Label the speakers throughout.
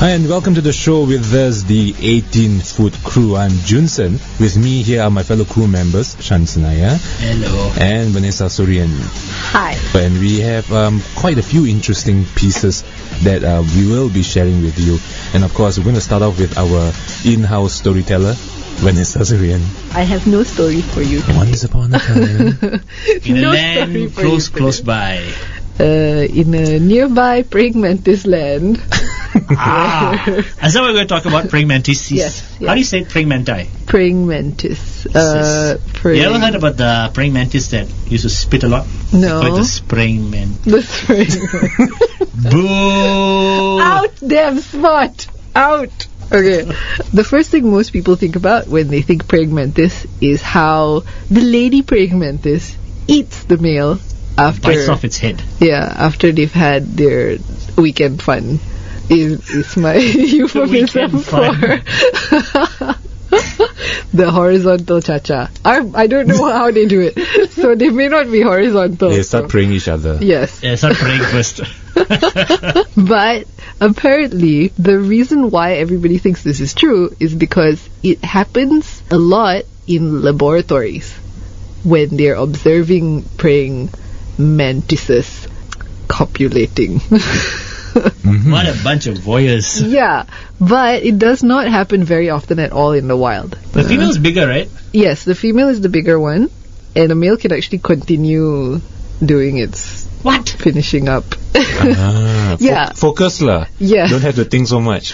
Speaker 1: Hi and welcome to the show with us, the 18-foot crew. I'm Junsen. With me here are my fellow crew members, Shansanaya.
Speaker 2: Hello.
Speaker 1: And Vanessa Suryan.
Speaker 3: Hi.
Speaker 1: And we have quite a few interesting pieces that we will be sharing with you. And of course, we're going to start off with our in-house storyteller, Vanessa Suryan.
Speaker 3: I have no story for you.
Speaker 1: Once upon a time.
Speaker 2: In
Speaker 3: No
Speaker 2: a land
Speaker 3: story for
Speaker 2: close
Speaker 3: you.
Speaker 2: by.
Speaker 3: In a nearby praying mantis land.
Speaker 2: Is that what we're going to talk about? Praying mantis?
Speaker 3: Yes.
Speaker 2: How do you say praying mantis?
Speaker 3: Praying mantis.
Speaker 2: You ever heard about the praying mantis that used to spit a lot?
Speaker 3: No.
Speaker 2: They call it the spraying mantis.
Speaker 3: The spring.
Speaker 2: Boo!
Speaker 3: Out, damn spot! Out! Okay. The first thing most people think about when they think praying mantis is how the lady praying mantis eats the male after...
Speaker 2: Bites off its head.
Speaker 3: Yeah, after they've had their weekend fun. Is my euphemism
Speaker 2: Weekend
Speaker 3: for the horizontal cha-cha. I don't know how they do it, so they may not be horizontal.
Speaker 1: They start praying each other.
Speaker 3: Yes.
Speaker 2: Yeah, start praying first.
Speaker 3: But apparently the reason why everybody thinks this is true is because it happens a lot in laboratories when they're observing praying mantises copulating.
Speaker 2: What a bunch of voyeurs.
Speaker 3: Yeah, but it does not happen very often at all in the wild.
Speaker 2: The female's bigger, right?
Speaker 3: Yes, the female is the bigger one, and the male can actually continue doing its
Speaker 2: What?
Speaker 3: finishing up.
Speaker 1: Yeah. Focus lah.
Speaker 3: Yeah.
Speaker 1: Don't have to think so much.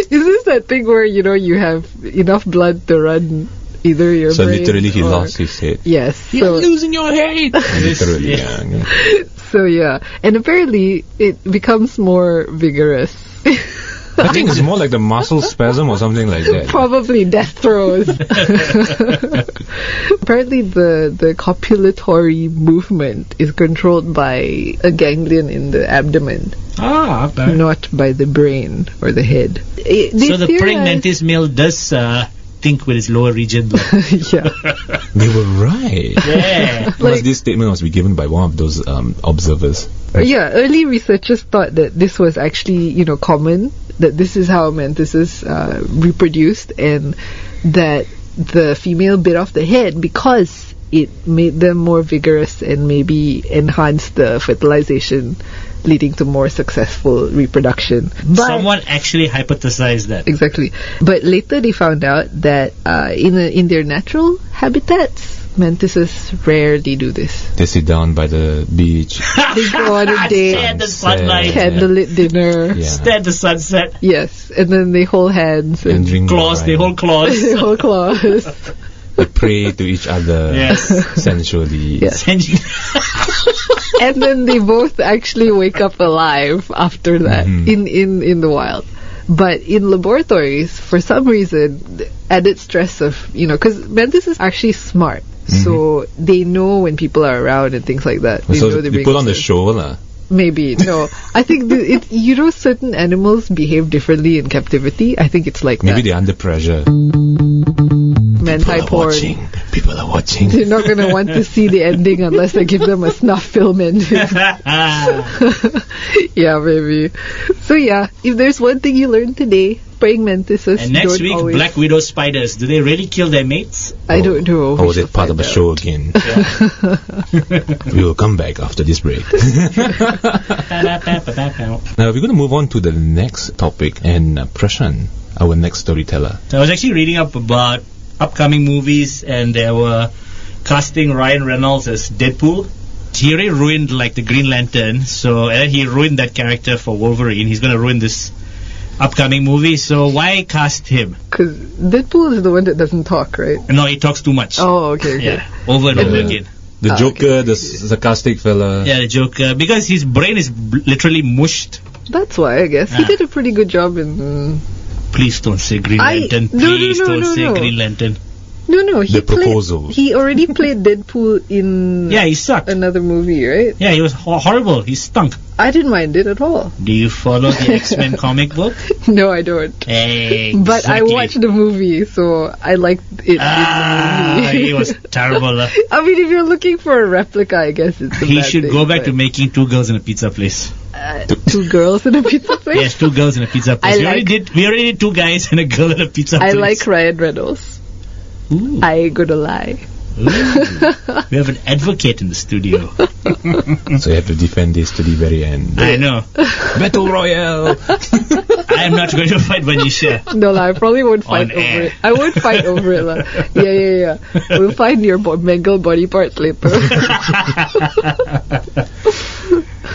Speaker 3: Is this that thing where, you have enough blood to run either your
Speaker 1: So
Speaker 3: brain
Speaker 1: literally he
Speaker 3: or...
Speaker 1: lost his head.
Speaker 3: Yes.
Speaker 2: You're losing your head.
Speaker 1: Literally,
Speaker 2: Yeah.
Speaker 1: yeah.
Speaker 3: So yeah, and apparently it becomes more vigorous.
Speaker 1: I think it's more like the muscle spasm or something like that.
Speaker 3: Probably death throes. Apparently the copulatory movement is controlled by a ganglion in the abdomen,
Speaker 2: Okay.
Speaker 3: not by the brain or the head.
Speaker 2: So the praying mantis male does think with its lower region.
Speaker 3: Yeah.
Speaker 1: They were right.
Speaker 2: Yeah.
Speaker 1: Plus, this statement must be given by one of those observers.
Speaker 3: Yeah, early researchers thought that this was actually, common, that this is how mantises reproduced, and that the female bit off the head because it made them more vigorous and maybe enhanced the fertilization, leading to more successful reproduction. But
Speaker 2: Someone actually hypothesized that.
Speaker 3: exactly. But later they found out that in their natural habitats, mantises rarely do this.
Speaker 1: They sit down by the beach.
Speaker 3: They go on a
Speaker 2: Stare at
Speaker 3: date,
Speaker 2: the sunlight.
Speaker 3: candlelit dinner.
Speaker 1: Yeah.
Speaker 2: Stare at the sunset.
Speaker 3: Yes, and then they hold hands
Speaker 1: And
Speaker 3: and
Speaker 1: drink
Speaker 2: Claws,
Speaker 1: wine.
Speaker 2: they hold claws.
Speaker 3: they hold claws.
Speaker 1: They pray to each other.
Speaker 2: Yes.
Speaker 1: Sensually.
Speaker 3: Yes.
Speaker 2: And
Speaker 3: And then they both actually wake up alive after that in the wild. But in laboratories, for some reason, the added stress of, because mantises are actually smart. So they know when people are around and things like that. They
Speaker 1: So
Speaker 3: know they're
Speaker 1: they
Speaker 3: being
Speaker 1: put on the
Speaker 3: observed.
Speaker 1: show lah.
Speaker 3: Maybe. No. I think, certain animals behave differently in captivity. I think it's like
Speaker 1: Maybe
Speaker 3: that.
Speaker 1: they're under pressure.
Speaker 3: Manti porn.
Speaker 1: People are watching.
Speaker 3: They're not going to want to see the ending unless they give them a snuff film ending. Yeah, maybe. So yeah, if there's one thing you learned today, praying mantises
Speaker 2: And next
Speaker 3: don't
Speaker 2: week,
Speaker 3: always...
Speaker 2: black widow spiders. Do they really kill their mates?
Speaker 3: I don't know.
Speaker 1: Or
Speaker 3: We
Speaker 1: was
Speaker 3: shall
Speaker 1: it part of
Speaker 3: find
Speaker 1: a
Speaker 3: out.
Speaker 1: show again? We will come back after this break. Now we're going to move on to the next topic, and Prashan, our next storyteller.
Speaker 2: So I was actually reading up about upcoming movies, and they were casting Ryan Reynolds as Deadpool. He already ruined like the Green Lantern, and then he ruined that character for Wolverine. He's going to ruin this upcoming movie, so why cast him?
Speaker 3: Because Deadpool is the one that doesn't talk, right?
Speaker 2: No, he talks too much.
Speaker 3: Oh, okay.
Speaker 2: Yeah, over and over
Speaker 1: Yeah.
Speaker 2: again.
Speaker 1: The Joker,
Speaker 3: okay.
Speaker 1: the sarcastic fella.
Speaker 2: Yeah, the Joker, because his brain is literally mushed.
Speaker 3: That's why, I guess. He
Speaker 2: Yeah.
Speaker 3: did a pretty good job in...
Speaker 2: Please don't say Green
Speaker 3: I-
Speaker 2: Lantern.
Speaker 3: no, no,
Speaker 2: Please
Speaker 3: no,
Speaker 2: don't
Speaker 3: no,
Speaker 2: say
Speaker 3: no.
Speaker 2: Green Lantern.
Speaker 3: No,
Speaker 1: The proposal.
Speaker 3: He already played Deadpool in
Speaker 2: Yeah, he sucked.
Speaker 3: another movie, right?
Speaker 2: Yeah, he was horrible. He stunk.
Speaker 3: I didn't mind it at all.
Speaker 2: Do you follow the X-Men comic book?
Speaker 3: No, I don't. But I
Speaker 2: Exactly.
Speaker 3: watched the movie, so I liked it in the movie.
Speaker 2: He was terrible.
Speaker 3: I mean, if you're looking for a replica, I guess it's a
Speaker 2: He
Speaker 3: bad
Speaker 2: should
Speaker 3: thing,
Speaker 2: go back
Speaker 3: but-
Speaker 2: to making Two Girls in a Pizza Place.
Speaker 3: Two girls in a pizza place.
Speaker 2: Yes, two girls in a pizza place. We already did two guys and a girl in a pizza place.
Speaker 3: I like Ryan Reynolds.
Speaker 2: Ooh.
Speaker 3: I ain't gonna lie.
Speaker 2: Ooh. We have an advocate in the studio.
Speaker 1: So you have to defend this to the very end.
Speaker 2: I know.
Speaker 1: Battle Royale!
Speaker 2: I am not going to fight Vanisha.
Speaker 3: No, I probably won't fight
Speaker 2: On
Speaker 3: over
Speaker 2: air.
Speaker 3: it. I won't fight over it. La. Yeah. We'll find your mangled body parts later.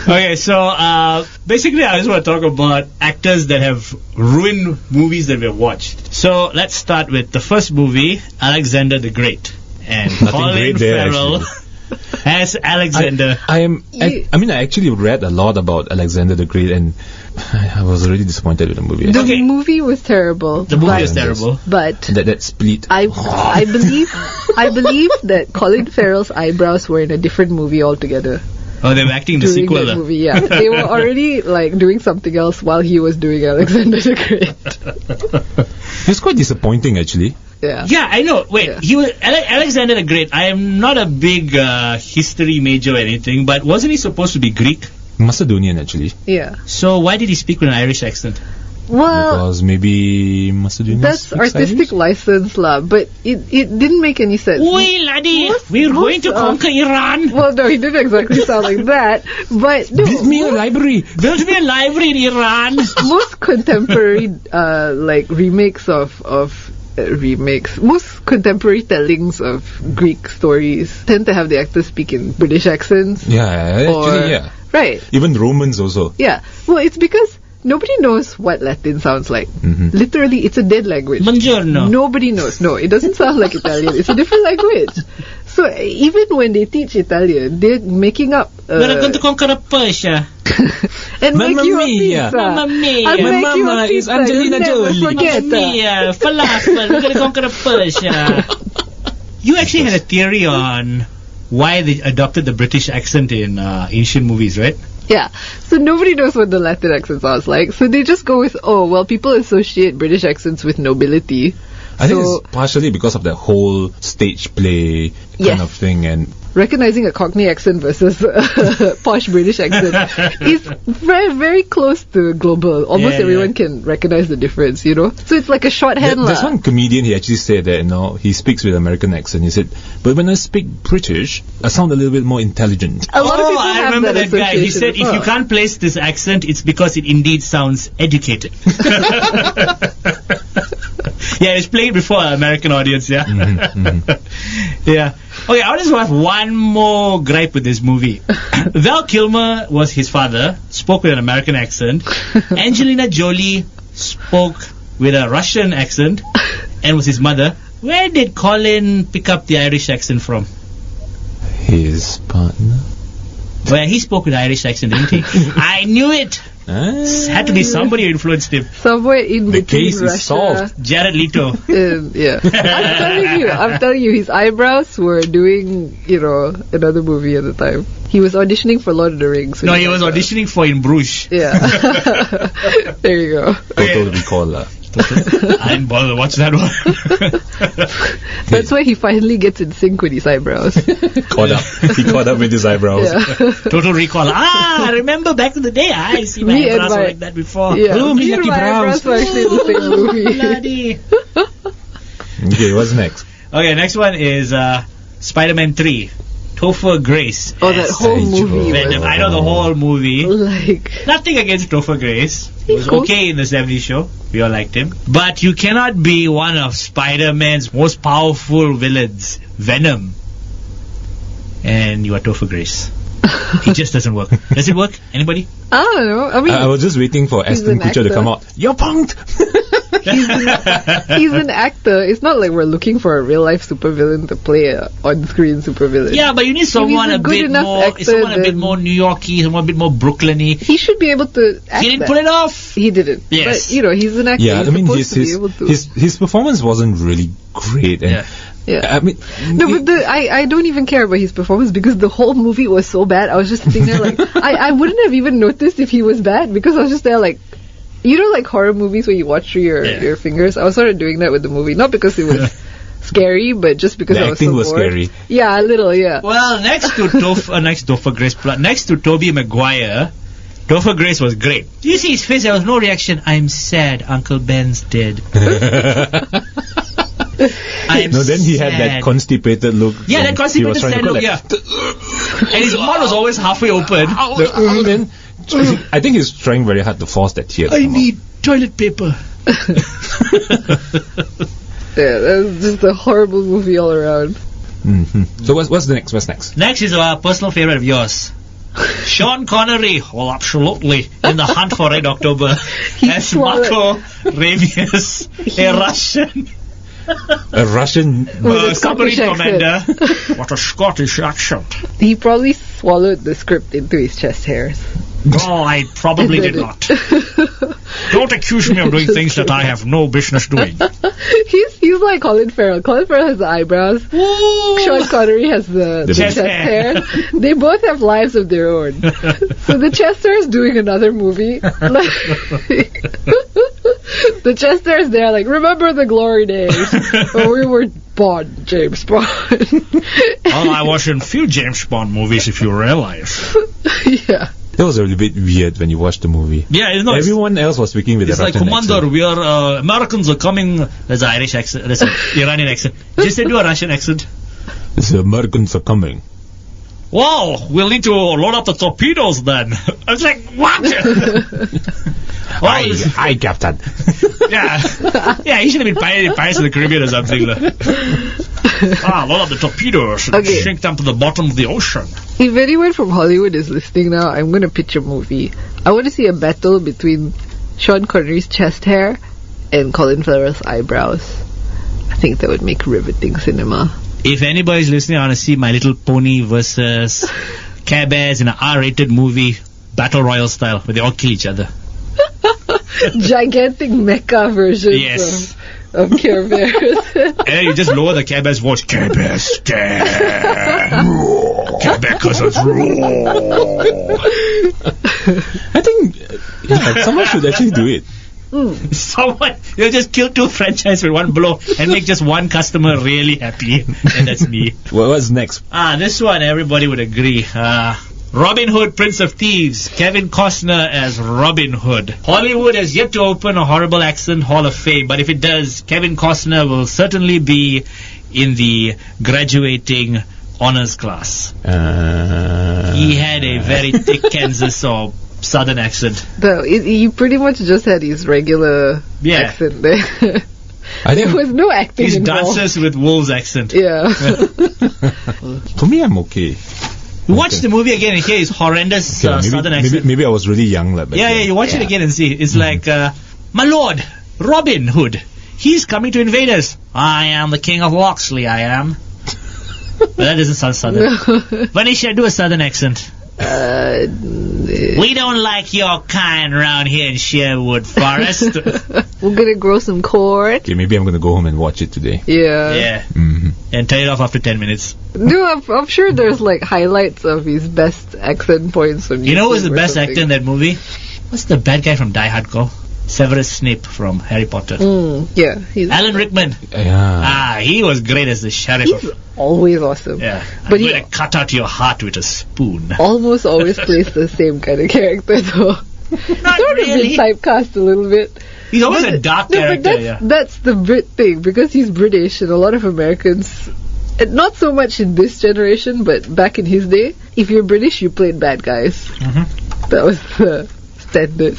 Speaker 2: Okay, so basically I just want to talk about actors that have ruined movies that we've watched. So let's start with the first movie, Alexander the Great. And
Speaker 1: Nothing
Speaker 2: Colin
Speaker 1: great there,
Speaker 2: Farrell as Alexander.
Speaker 1: I actually read a lot about Alexander the Great, and I was really disappointed with the movie.
Speaker 3: The
Speaker 2: Okay.
Speaker 3: movie was terrible.
Speaker 2: The movie
Speaker 3: but,
Speaker 2: was terrible.
Speaker 3: But
Speaker 1: That split.
Speaker 3: I believe that Colin Farrell's eyebrows were in a different movie altogether.
Speaker 2: Oh, they were acting in the
Speaker 3: During
Speaker 2: sequel.
Speaker 3: that movie, yeah. They were already like doing something else while he was doing Alexander the Great.
Speaker 1: It was quite disappointing, actually.
Speaker 3: Yeah.
Speaker 2: Yeah, I know. Wait,
Speaker 3: Yeah.
Speaker 2: he was Alexander the Great. I am not a big history major or anything, but wasn't he supposed to be Greek?
Speaker 1: Macedonian, actually.
Speaker 3: Yeah.
Speaker 2: So why did he speak with an Irish accent?
Speaker 3: Well,
Speaker 1: Because maybe Macedonian
Speaker 3: that's
Speaker 1: speaks
Speaker 3: artistic
Speaker 1: Irish?
Speaker 3: license lah, but it didn't make any sense.
Speaker 2: Oi, laddie, we're going to conquer Iran.
Speaker 3: Well, no, he didn't exactly sound like that, but no,
Speaker 1: Build me a library!
Speaker 2: Build me a library in Iran.
Speaker 3: most contemporary like remakes most contemporary tellings of Greek stories tend to have the actors speak in British accents.
Speaker 1: Yeah, actually, yeah.
Speaker 3: Right.
Speaker 1: Even Romans also.
Speaker 3: Yeah. Well, it's because nobody knows what Latin sounds like.
Speaker 1: Mhm.
Speaker 3: Literally, it's a dead language.
Speaker 2: Buongiorno.
Speaker 3: Nobody knows. No, it doesn't sound like Italian. It's a different language. So even when they teach Italian, they're making up.
Speaker 2: We're going to conquer Persia.
Speaker 3: And make
Speaker 1: Mamma
Speaker 3: you a
Speaker 1: mia.
Speaker 3: pizza.
Speaker 2: Mamma mia.
Speaker 3: I'll
Speaker 2: My
Speaker 3: make you a
Speaker 1: mama is
Speaker 3: pizza.
Speaker 1: Angelina
Speaker 3: You'll never
Speaker 1: Jolie.
Speaker 3: forget
Speaker 2: Mamma mia, falafel. We're going to conquer Persia. You actually had a theory on why they adopted the British accent in ancient movies, right?
Speaker 3: Yeah. So nobody knows what the Latin accent sounds like. So they just go with, oh, well, people associate British accents with nobility.
Speaker 1: I think
Speaker 3: So-
Speaker 1: it's partially because of that whole stage play kind
Speaker 3: Yes.
Speaker 1: of thing, and
Speaker 3: Recognizing a Cockney accent versus a posh British accent is very, very close to global. Almost
Speaker 2: Yeah,
Speaker 3: everyone
Speaker 2: yeah.
Speaker 3: can recognize the difference, you know? So it's like a shorthand.
Speaker 1: there's
Speaker 3: lah.
Speaker 1: one comedian, he actually said that, he speaks with American accent. He said, but when I speak British, I sound a little bit more intelligent.
Speaker 3: A lot of people
Speaker 2: I
Speaker 3: have
Speaker 2: remember that guy. He
Speaker 3: association
Speaker 2: said
Speaker 3: as
Speaker 2: if you
Speaker 3: well.
Speaker 2: can't place this accent, it's because it indeed sounds educated. Yeah, it's played before an American audience, yeah? Yeah. Okay, I just have one more gripe with this movie. Val Kilmer was his father, spoke with an American accent. Angelina Jolie spoke with a Russian accent and was his mother. Where did Colin pick up the Irish accent from?
Speaker 1: His partner?
Speaker 2: Well, he spoke with Irish accent, didn't he? I knew it. Had to be somebody who influenced him.
Speaker 3: Somewhere in
Speaker 1: The
Speaker 3: between
Speaker 1: case is
Speaker 3: Russia.
Speaker 1: solved.
Speaker 2: Jared Leto.
Speaker 3: Yeah. I'm telling you, his eyebrows were doing, another movie at the time. He was auditioning for Lord of the Rings.
Speaker 2: No, he was auditioning for In Bruges.
Speaker 3: Yeah. There you go.
Speaker 1: Total Recall lah.
Speaker 2: I didn't bother to watch that one.
Speaker 3: That's why he finally gets in sync with his eyebrows.
Speaker 1: He caught up with his eyebrows.
Speaker 3: Yeah.
Speaker 2: Total Recall. I remember back in the day, I see my
Speaker 3: Me and
Speaker 2: eyebrows
Speaker 3: my-
Speaker 2: were like that before.
Speaker 3: Yeah.
Speaker 1: Oh,
Speaker 3: Me
Speaker 1: me
Speaker 3: and
Speaker 1: lucky
Speaker 3: my eyebrows
Speaker 1: brows.
Speaker 3: were actually in the same movie.
Speaker 2: Bloody.
Speaker 1: Okay, what's next?
Speaker 2: Okay, next one is Spider-Man 3. Topher Grace.
Speaker 3: Oh, that
Speaker 2: as
Speaker 3: whole movie
Speaker 2: Venom.
Speaker 3: was
Speaker 2: I know the whole movie.
Speaker 3: like...
Speaker 2: Nothing against Topher Grace. He was
Speaker 3: cool.
Speaker 2: okay in the 70s show. We all liked him. But you cannot be one of Spider-Man's most powerful villains, Venom, and you are Topher Grace. It just doesn't work. Does it work? Anybody?
Speaker 3: I don't know. I mean,
Speaker 1: I was just waiting for
Speaker 3: He's
Speaker 1: Aston
Speaker 3: an
Speaker 1: Kutcher to
Speaker 3: actor.
Speaker 1: come out. You're punked!
Speaker 3: he's an actor. It's not like we're looking for a real life supervillain to play a on-screen supervillain.
Speaker 2: Yeah, but you need someone
Speaker 3: a
Speaker 2: a
Speaker 3: good
Speaker 2: bit
Speaker 3: enough
Speaker 2: more,
Speaker 3: actor,
Speaker 2: someone a bit
Speaker 3: then-
Speaker 2: more New Yorky, someone a bit more Brooklyny.
Speaker 3: He should be able to act
Speaker 2: He didn't
Speaker 3: that.
Speaker 2: pull it off.
Speaker 3: He didn't.
Speaker 2: Yes.
Speaker 3: But, he's an actor.
Speaker 1: Yeah,
Speaker 3: He's
Speaker 1: I mean,
Speaker 3: supposed to be able to.
Speaker 1: his performance wasn't really great. And
Speaker 2: Yeah.
Speaker 3: Yeah.
Speaker 1: I mean,
Speaker 3: No, but I don't even care about his performance because the whole movie was so bad. I was just sitting there like, I wouldn't have even noticed if he was bad because I was just there like, like horror movies where you watch through your fingers? I was sort of doing that with the movie. Not because it was scary, but just because
Speaker 1: The
Speaker 3: I was
Speaker 1: acting
Speaker 3: so
Speaker 1: was
Speaker 3: bored.
Speaker 1: scary.
Speaker 3: Yeah, a little, yeah.
Speaker 2: Well, next to Topher Grace, next to Tobey Maguire, Thor Grace was great. You see his face, there was no reaction. I'm sad, Uncle Ben's dead.
Speaker 1: Then he had that constipated look.
Speaker 2: Yeah, that constipated sad look, yeah. And his mouth was always halfway open.
Speaker 1: I think he's trying very hard to force that tear.
Speaker 2: I need toilet paper.
Speaker 3: Yeah, that was just a horrible movie all around.
Speaker 1: Mm-hmm. So what's the next? What's next?
Speaker 2: Next is a personal favorite of yours. Sean Connery, well, absolutely, in The Hunt for Red October, as Marco Ramius, a Russian submarine commander. What a Scottish accent.
Speaker 3: He probably swallowed the script into his chest hairs.
Speaker 2: Oh, I probably did not. Don't accuse me of doing things that I have no business doing.
Speaker 3: He's like Colin Farrell. Colin Farrell has the eyebrows.
Speaker 2: Ooh.
Speaker 3: Sean Connery has the chest hair. They both have lives of their own. So the chest hair is doing another movie. The chest hair is there like, remember the glory days when we were Bond, James Bond.
Speaker 2: Well, I was in few James Bond movies, if you realize.
Speaker 3: Yeah.
Speaker 1: That was a little bit weird when you watched the movie.
Speaker 2: Yeah, you know,
Speaker 1: everyone else was speaking with a Russian accent.
Speaker 2: It's like, Commander, we are, Americans are coming. There's an Irish accent, there's an Iranian accent. Just say do a Russian accent.
Speaker 1: The Americans are coming.
Speaker 2: Wow, we'll need to load up the torpedoes then. I was like, what?
Speaker 1: Aye, Captain.
Speaker 2: Yeah, he should have been Pirates of the Caribbean or something. Load up the torpedoes and shrink them to the bottom of the ocean.
Speaker 3: If anyone from Hollywood is listening now, I'm going to pitch a movie. I want to see a battle between Sean Connery's chest hair and Colin Farrell's eyebrows. I think that would make riveting cinema.
Speaker 2: If anybody's listening, I want to see My Little Pony versus Care Bears in an R-rated movie, Battle Royale style, where they all kill each other.
Speaker 3: Gigantic mecha versions of Care Bears.
Speaker 2: And then you just lower the Care Bears voice. Care Bears stand. Care Bear cousins roar.
Speaker 1: I think someone should actually do it.
Speaker 2: Someone, you'll just kill two franchises with one blow and make just one customer really happy. And that's me.
Speaker 1: Well, what's next?
Speaker 2: This one, everybody would agree. Robin Hood, Prince of Thieves. Kevin Costner as Robin Hood. Hollywood has yet to open a horrible accent hall of fame, but if it does, Kevin Costner will certainly be in the graduating honors class. He had a very thick Kansas or southern accent.
Speaker 3: He pretty much just had his regular accent there. There was no acting
Speaker 2: His
Speaker 3: involved.
Speaker 2: Dances with Wolves accent.
Speaker 3: Yeah.
Speaker 1: For me, I'm okay.
Speaker 2: Watch the movie again and hear his horrendous southern accent.
Speaker 1: Maybe I was really young.
Speaker 2: You watch it again and see. It's like, my lord, Robin Hood. He's coming to invade us. I am the king of Loxley, I am. But that doesn't sound southern. Vanisha, do a southern accent. We don't like your kind around here in Sherwood Forest.
Speaker 3: We're gonna grow some corn.
Speaker 1: Okay, maybe I'm gonna go home and watch it today.
Speaker 3: Yeah.
Speaker 1: Mm-hmm.
Speaker 2: And turn it off after 10 minutes.
Speaker 3: No, I'm sure there's like highlights of his best accent points on YouTube.
Speaker 2: You know who's the best actor in that movie? What's the bad guy from Die Hard called? Severus Snape from Harry Potter.
Speaker 3: Yeah.
Speaker 2: Alan Rickman.
Speaker 1: Yeah.
Speaker 2: He was great as the sheriff.
Speaker 3: He's always awesome.
Speaker 2: Yeah.
Speaker 3: But
Speaker 2: I'm going to cut out your heart with a spoon.
Speaker 3: Almost always plays the same kind of character though.
Speaker 2: Not
Speaker 3: sort
Speaker 2: really.
Speaker 3: of been typecast a little bit.
Speaker 2: He's always a dark character.
Speaker 3: But that's the Brit thing, because he's British and a lot of Americans, and not so much in this generation, but back in his day, if you're British, you played bad guys.
Speaker 2: Mm-hmm.
Speaker 3: That was the standard.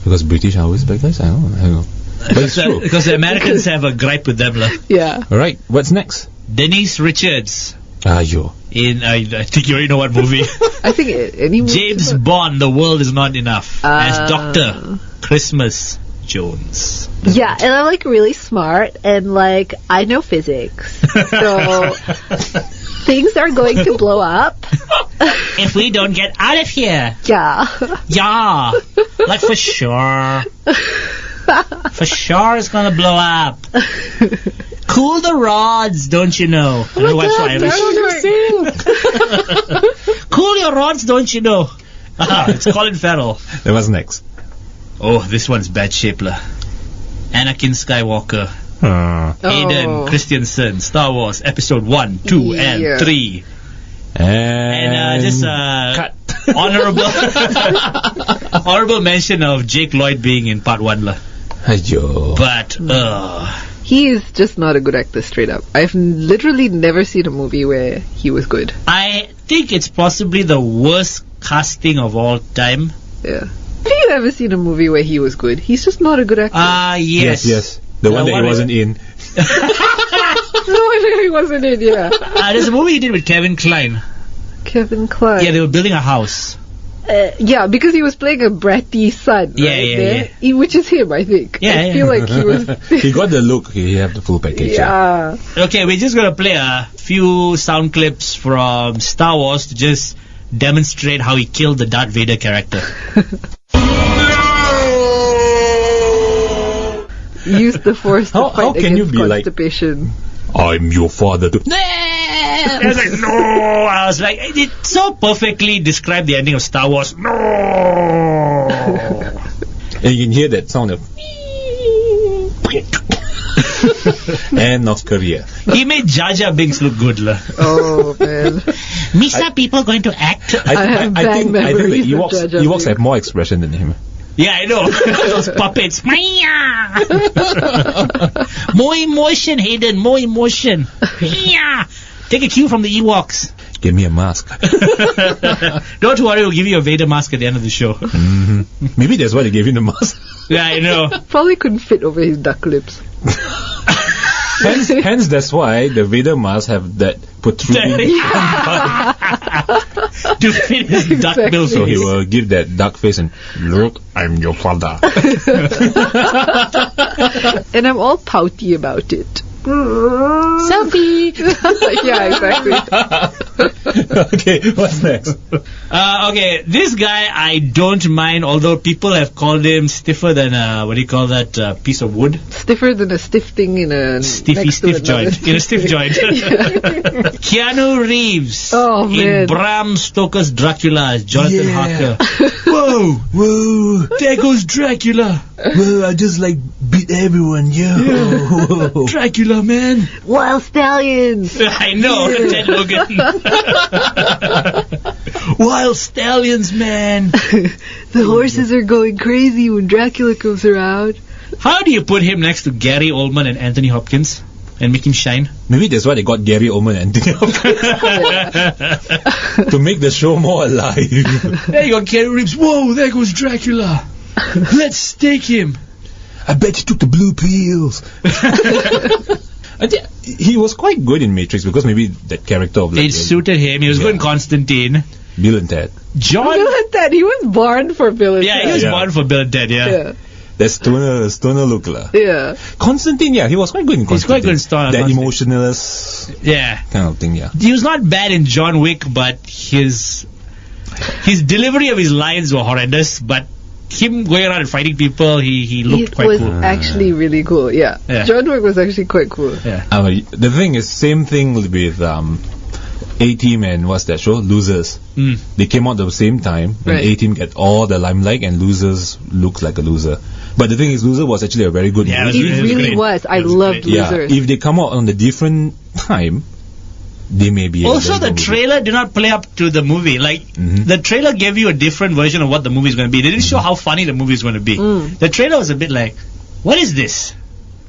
Speaker 1: Because British are always bad guys? I don't know. But it's true.
Speaker 2: Because the Americans have a gripe with them.
Speaker 3: Yeah.
Speaker 1: Alright, what's next?
Speaker 2: Denise Richards.
Speaker 1: Yo.
Speaker 2: In, I think you already know what movie.
Speaker 3: I think any movie.
Speaker 2: James Bond, The World Is Not Enough. As Dr. Christmas Jones.
Speaker 3: Yeah, and I'm like really smart and like I know physics. So things are going to blow up.
Speaker 2: If we don't get out of here.
Speaker 3: Yeah.
Speaker 2: Yeah. Like for sure. For sure it's gonna blow up. Cool the rods, don't you know?
Speaker 3: Oh my God,
Speaker 2: Cool your rods, don't you know? It's Colin Farrell.
Speaker 1: Then what's next?
Speaker 2: Oh, this one's bad shape. Anakin Skywalker. Hayden Christensen. Star Wars Episode 1, 2, and 3.
Speaker 1: And
Speaker 2: just
Speaker 1: cut.
Speaker 2: honorable mention of Jake Lloyd being in part 1 lah.
Speaker 1: Aiyo.
Speaker 2: But
Speaker 3: He is just not a good actor, straight up. I've literally never seen a movie where he was good.
Speaker 2: I think it's possibly the worst casting of all time.
Speaker 3: Yeah. Have you ever seen a movie where he was good? He's just not a good actor.
Speaker 2: Yes.
Speaker 1: The one that he wasn't in.
Speaker 3: No, he wasn't in, yeah.
Speaker 2: There's a movie he did with Kevin Kline.
Speaker 3: Kevin Kline.
Speaker 2: Yeah, they were building a house.
Speaker 3: Yeah, because he was playing a bratty son, right? Which is him, I think. I feel like he was...
Speaker 1: He got the look. He had the full package.
Speaker 3: Yeah.
Speaker 2: Okay, we're just going to play a few sound clips from Star Wars to just demonstrate how he killed the Darth Vader character.
Speaker 3: Use the Force to
Speaker 1: How
Speaker 3: fight
Speaker 1: can you
Speaker 3: against
Speaker 1: be like,
Speaker 3: constipation.
Speaker 1: I'm your father too.
Speaker 2: I was like, no! I was like, it so perfectly described the ending of Star Wars. No!
Speaker 1: And you can hear that sound of and North Korea.
Speaker 2: He made Jar Jar Binks look good, lah.
Speaker 3: Oh, man.
Speaker 2: Misa people going to act?
Speaker 3: have bad
Speaker 1: think the
Speaker 3: memories of Jar Jar
Speaker 1: Ewoks
Speaker 3: Binks.
Speaker 1: have more expression than him.
Speaker 2: Yeah, I know. Those puppets. More emotion, Hayden. More emotion. Take a cue from the Ewoks.
Speaker 1: Give me a mask.
Speaker 2: Don't worry, we'll give you a Vader mask at the end of the show.
Speaker 1: Maybe that's why they gave him the mask.
Speaker 2: Yeah, I know.
Speaker 3: Probably couldn't fit over his duck lips.
Speaker 1: Hence, that's why the Vader mask have that protruding
Speaker 2: to fit his duck bill.
Speaker 1: So he will give that duck face and look, I'm your father.
Speaker 3: And I'm all pouty about it.
Speaker 2: Selfie.
Speaker 3: Yeah, exactly.
Speaker 1: Okay, what's next?
Speaker 2: Okay, this guy I don't mind, although people have called him stiffer than what do you call that piece of wood?
Speaker 3: Stiffer than a stiff thing in a
Speaker 2: Stiff joint. In a stiff joint. Keanu Reeves in Bram Stoker's Dracula as Jonathan Harker.
Speaker 1: Whoa,
Speaker 2: There goes Dracula.
Speaker 1: whoa, I just like beat everyone, yo.
Speaker 2: Dracula, man.
Speaker 3: Wild stallions.
Speaker 2: I know, Ted Logan. Wild stallions, man.
Speaker 3: The horses are going crazy when Dracula comes around.
Speaker 2: How do you put him next to Gary Oldman and Anthony Hopkins and make him shine?
Speaker 1: Maybe that's why they got Gary Oldman and Anthony Hopkins to make the show more alive.
Speaker 2: There you go, Keanu Reeves. Whoa, there goes Dracula. Let's stake him.
Speaker 1: I bet you took the blue pills. I think he was quite good in Matrix because maybe that character of
Speaker 2: It suited him. He was good in Constantine.
Speaker 1: Bill and Ted.
Speaker 2: John.
Speaker 3: Bill and Ted. He was born for Bill and Ted.
Speaker 2: Yeah, he was born for Bill and Ted.
Speaker 3: Yeah.
Speaker 1: That stoner look lah.
Speaker 3: Yeah.
Speaker 1: Constantine, yeah, he was quite good in Constantine.
Speaker 2: He's quite good in
Speaker 1: that
Speaker 2: Constantine.
Speaker 1: emotionless
Speaker 2: Yeah.
Speaker 1: kind of thing, yeah.
Speaker 2: He was not bad in John Wick, but his delivery of his lines were horrendous. But him going around and fighting people, he looked quite
Speaker 3: was
Speaker 2: cool.
Speaker 3: actually really cool. Yeah. John Wick was actually quite cool.
Speaker 2: Yeah.
Speaker 1: The thing is, same thing with A-Team and what's that show? Losers. They came out at the same time, and
Speaker 3: Right.
Speaker 1: A-Team get all the limelight, and Losers looks like a loser. But the thing is, Loser was actually a very good
Speaker 2: Yeah,
Speaker 1: movie.
Speaker 3: It
Speaker 2: was
Speaker 3: really
Speaker 2: great.
Speaker 3: was. I
Speaker 2: It was
Speaker 3: loved
Speaker 2: great.
Speaker 1: Yeah,
Speaker 3: Losers.
Speaker 1: if they come out on a different time, they may be.
Speaker 2: Also,
Speaker 1: a very
Speaker 2: the
Speaker 1: good movie.
Speaker 2: trailer did not play up to the movie. Like, the trailer gave you a different version of what the movie is going to be. They didn't show how funny the movie is going to be. The trailer was a bit like, what is this?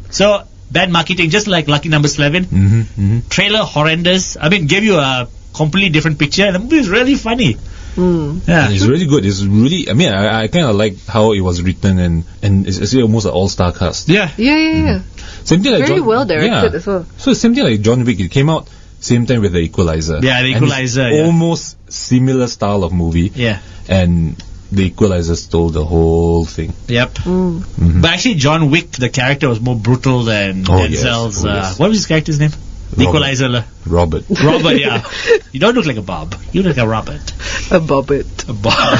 Speaker 2: So, bad marketing, just like Lucky Number 11. Trailer horrendous. I mean, gave you a completely different picture, and the movie is really funny. Yeah.
Speaker 1: It's really good. It's really. I mean, I kind of like how it was written, and it's actually almost an all-star cast.
Speaker 2: Yeah.
Speaker 3: Yeah.
Speaker 1: Same thing like
Speaker 3: Very
Speaker 1: John,
Speaker 3: well directed
Speaker 1: yeah.
Speaker 3: as well.
Speaker 1: So same thing like John Wick. It came out same time with The Equalizer.
Speaker 2: Yeah, The
Speaker 1: And
Speaker 2: Equalizer,
Speaker 1: it's
Speaker 2: yeah.
Speaker 1: almost similar style of movie.
Speaker 2: Yeah.
Speaker 1: And The Equalizer stole the whole thing.
Speaker 2: Yep. But actually, John Wick, the character, was more brutal than Denzel's.
Speaker 1: yes.
Speaker 2: What was his character's name? The Equalizer.
Speaker 1: Robert.
Speaker 2: Robert, yeah. You don't look like a Bob. You look like a Robert.
Speaker 3: A bobbit.
Speaker 2: A Bob.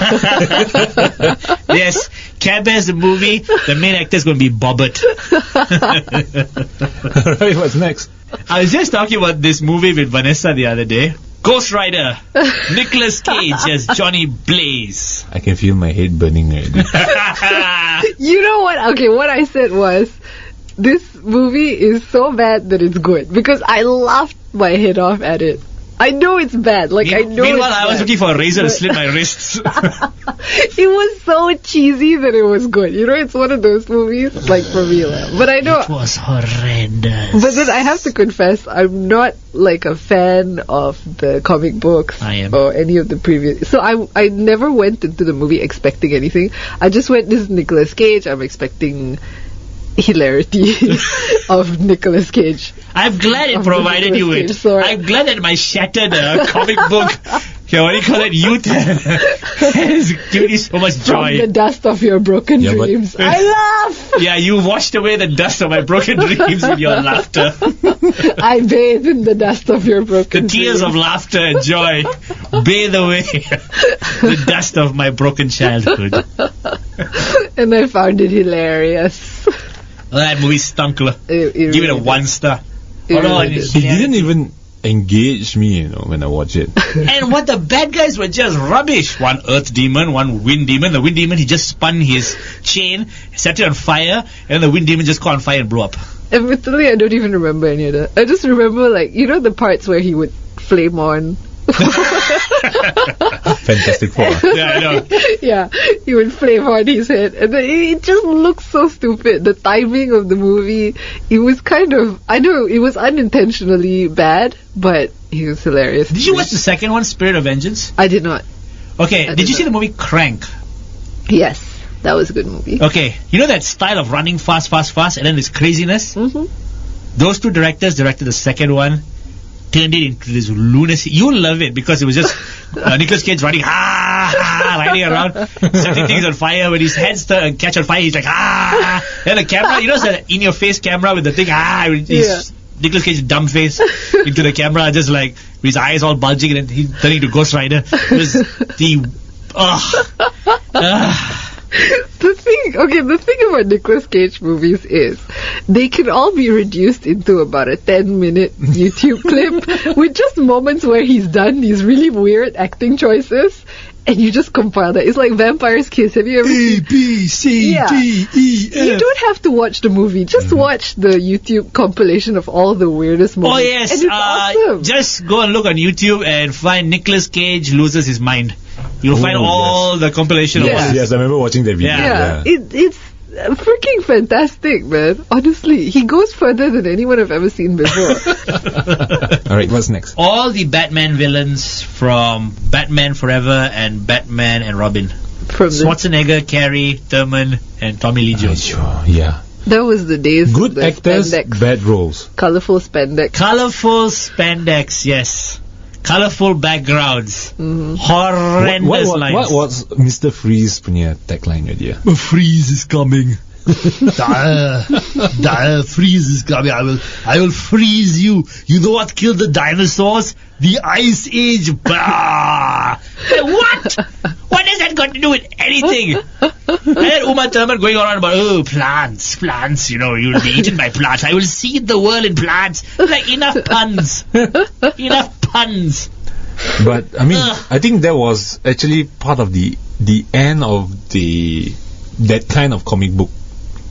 Speaker 2: Yes, Care Bears the movie. The main actor is going to be Bobbert.
Speaker 1: Alright, what's next?
Speaker 2: I was just talking about this movie with Vanessa the other day. Ghost Rider. Nicolas Cage as Johnny Blaze.
Speaker 1: I can feel my head burning already.
Speaker 3: You know what? Okay, what I said was, this movie is so bad that it's good. Because I laughed my head off at it. I know it's bad. Like, I know
Speaker 2: Meanwhile,
Speaker 3: it's
Speaker 2: I was
Speaker 3: bad.
Speaker 2: looking for a razor to
Speaker 3: But-
Speaker 2: slit my wrists.
Speaker 3: It was so cheesy that it was good. You know, it's one of those movies, like, for real. But I know...
Speaker 2: It was horrendous.
Speaker 3: But then I have to confess, I'm not like a fan of the comic books
Speaker 2: I am.
Speaker 3: or any of the previous. So I never went into the movie expecting anything. I just went, this is Nicolas Cage, I'm expecting hilarity of Nicolas Cage.
Speaker 2: I'm glad it
Speaker 3: Of
Speaker 2: provided
Speaker 3: Nicolas
Speaker 2: you
Speaker 3: Cage,
Speaker 2: with.
Speaker 3: sorry.
Speaker 2: I'm glad that my shattered comic book, what do you call it, youth, has given you so much
Speaker 3: From the
Speaker 2: joy.
Speaker 3: dust of your broken
Speaker 1: Yeah, but-
Speaker 3: dreams. I laugh!
Speaker 2: Yeah, you washed away the dust of my broken dreams with your laughter.
Speaker 3: I bathe in the dust of your broken
Speaker 2: The tears of
Speaker 3: dreams.
Speaker 2: laughter and joy bathe away the dust of my broken childhood.
Speaker 3: And I found it hilarious.
Speaker 2: Well, that movie stunk.
Speaker 3: It
Speaker 2: Give it
Speaker 3: really
Speaker 2: a
Speaker 3: did.
Speaker 2: 1 star.
Speaker 3: It
Speaker 2: Although
Speaker 3: really
Speaker 2: it's
Speaker 1: It didn't even engage me, you know, when I watched it.
Speaker 2: And what the bad guys were just rubbish. One earth demon, one wind demon. The wind demon, he just spun his chain, set it on fire, and the wind demon just caught on fire and blew up.
Speaker 3: Admittedly, I don't even remember any of that. I just remember, like, you know, the parts where he would flame on.
Speaker 1: Fantastic Four.
Speaker 2: Yeah, I know.
Speaker 3: Yeah, he would flame on his head, and then it just looks so stupid. The timing of the movie, it was kind of, I know it was unintentionally bad, but it was hilarious.
Speaker 2: Did you watch the second one, Spirit of Vengeance?
Speaker 3: I did not.
Speaker 2: Okay,
Speaker 3: I
Speaker 2: did
Speaker 3: did
Speaker 2: you see
Speaker 3: not.
Speaker 2: the movie Crank?
Speaker 3: Yes, that was a good movie.
Speaker 2: Okay, you know that style of running fast, and then this craziness?
Speaker 3: Mm-hmm.
Speaker 2: Those two directors directed the second one, turned it into this lunacy. You'll love it because it was just Nicolas Cage riding around, setting things on fire. When his heads catch on fire, he's like, Then the camera, you know, the in-your-face camera with the thing, he's Nicolas Cage's dumb face into the camera, just like with his eyes all bulging, and then he's turning to Ghost Rider. It was the...
Speaker 3: The thing about Nicolas Cage movies is they can all be reduced into about a 10-minute YouTube clip with just moments where he's done these really weird acting choices, and you just compile that. It's like Vampire's Kiss. Have you ever seen?
Speaker 1: B, C,
Speaker 3: Yeah.
Speaker 1: D, E, F.
Speaker 3: You don't have to watch the movie. Just watch the YouTube compilation of all the weirdest
Speaker 2: Oh
Speaker 3: moments.
Speaker 2: yes,
Speaker 3: And it's awesome.
Speaker 2: just go and look on YouTube and find Nicolas Cage loses his mind. You'll find
Speaker 1: Oh,
Speaker 2: all the compilation of
Speaker 3: Yeah.
Speaker 2: all
Speaker 1: Yes, I remember watching that video.
Speaker 2: Yeah.
Speaker 3: It's freaking fantastic, man. Honestly, he goes further than anyone I've ever seen before.
Speaker 1: Alright, what's next?
Speaker 2: all the Batman villains from Batman Forever and Batman and Robin.
Speaker 3: From the,
Speaker 2: Schwarzenegger, Carey, Thurman, and Tommy Lee Jones.
Speaker 1: Sure, yeah.
Speaker 3: that was the days.
Speaker 1: Good
Speaker 3: of the
Speaker 1: actors,
Speaker 3: spandex,
Speaker 1: bad roles.
Speaker 3: colorful spandex.
Speaker 2: Colorful spandex, yes. Colorful backgrounds.
Speaker 3: Mm-hmm.
Speaker 2: Horrendous lines.
Speaker 1: What was Mr. Freeze punya tagline dia?
Speaker 2: Freeze is coming. Freeze is coming. I will freeze you. You know what killed the dinosaurs? The Ice Age. Bah! What? What has that got to do with anything? And then Uma Thurman going around about, plants, you know, you'll be eaten by plants. I will seed the world in plants. Like, enough puns. Enough puns.
Speaker 1: But I mean,
Speaker 2: Ugh.
Speaker 1: I think that was actually part of the end of that kind of comic book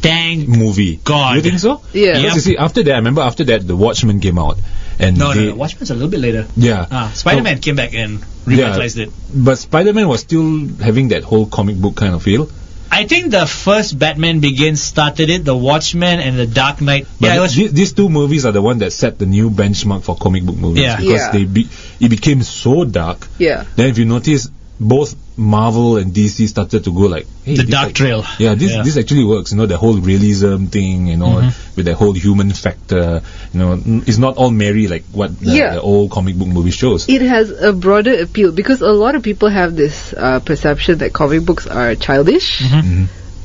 Speaker 2: Thank
Speaker 1: movie.
Speaker 2: God.
Speaker 1: You think so?
Speaker 3: Yeah.
Speaker 1: Because you see, after that, I remember after that, The Watchmen came out, and
Speaker 2: No, Watchmen's a little bit later.
Speaker 1: Yeah.
Speaker 2: Spider-Man came back and revitalized it.
Speaker 1: But Spider-Man was still having that whole comic book kind of feel.
Speaker 2: I think the first Batman Begins started it, The Watchmen and The Dark Knight.
Speaker 1: But
Speaker 2: Yeah, it was.
Speaker 1: these two movies are the one that set the new benchmark for comic book movies,
Speaker 2: Yeah.
Speaker 1: because
Speaker 3: Yeah.
Speaker 1: it became so dark.
Speaker 3: Yeah.
Speaker 1: Then if you notice, both Marvel and DC started to go like, hey,
Speaker 2: The
Speaker 1: this
Speaker 2: dark trail.
Speaker 1: Yeah, this
Speaker 2: Yeah.
Speaker 1: this actually works. You know, the whole realism thing, you know, with the whole human factor. You know, it's not all merry like what the old comic book movie shows.
Speaker 3: It has a broader appeal because a lot of people have this perception that comic books are childish.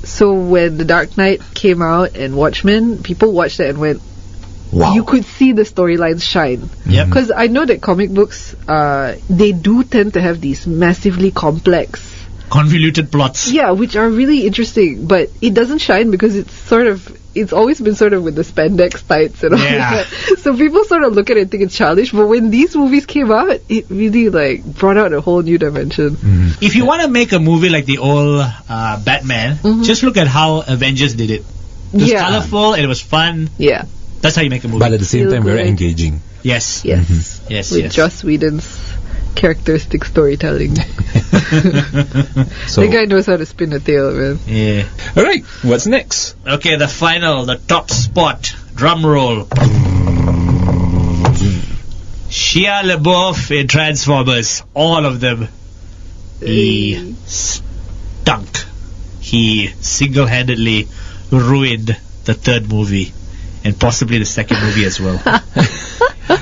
Speaker 3: So when The Dark Knight came out and Watchmen, people watched it and went,
Speaker 1: Wow.
Speaker 3: you could see the storylines shine.
Speaker 2: Yep.
Speaker 3: Because I know that comic books, they do tend to have these massively complex,
Speaker 2: Convoluted plots.
Speaker 3: yeah, which are really interesting, but it doesn't shine because it's always been sort of with the spandex tights and all
Speaker 2: Yeah.
Speaker 3: that. So people sort of look at it and think it's childish, but when these movies came out, it really like brought out a whole new dimension.
Speaker 2: If you want to make a movie like the old Batman, just look at how Avengers did it. It was
Speaker 3: Yeah.
Speaker 2: colorful and it was fun.
Speaker 3: Yeah.
Speaker 2: That's how you make a movie.
Speaker 1: But at the same
Speaker 3: Feel
Speaker 1: time, very
Speaker 3: good.
Speaker 1: engaging.
Speaker 2: Yes.
Speaker 3: Yes.
Speaker 2: Yes,
Speaker 3: With
Speaker 2: yes.
Speaker 3: Joss Whedon's characteristic storytelling.
Speaker 1: So,
Speaker 3: The guy knows how to spin a tale, man.
Speaker 2: Yeah.
Speaker 1: all right, what's next?
Speaker 2: Okay, the top spot. Drum roll. Shia LaBeouf in Transformers. All of them. He stunk. He single-handedly ruined the third movie. And possibly the second movie as well.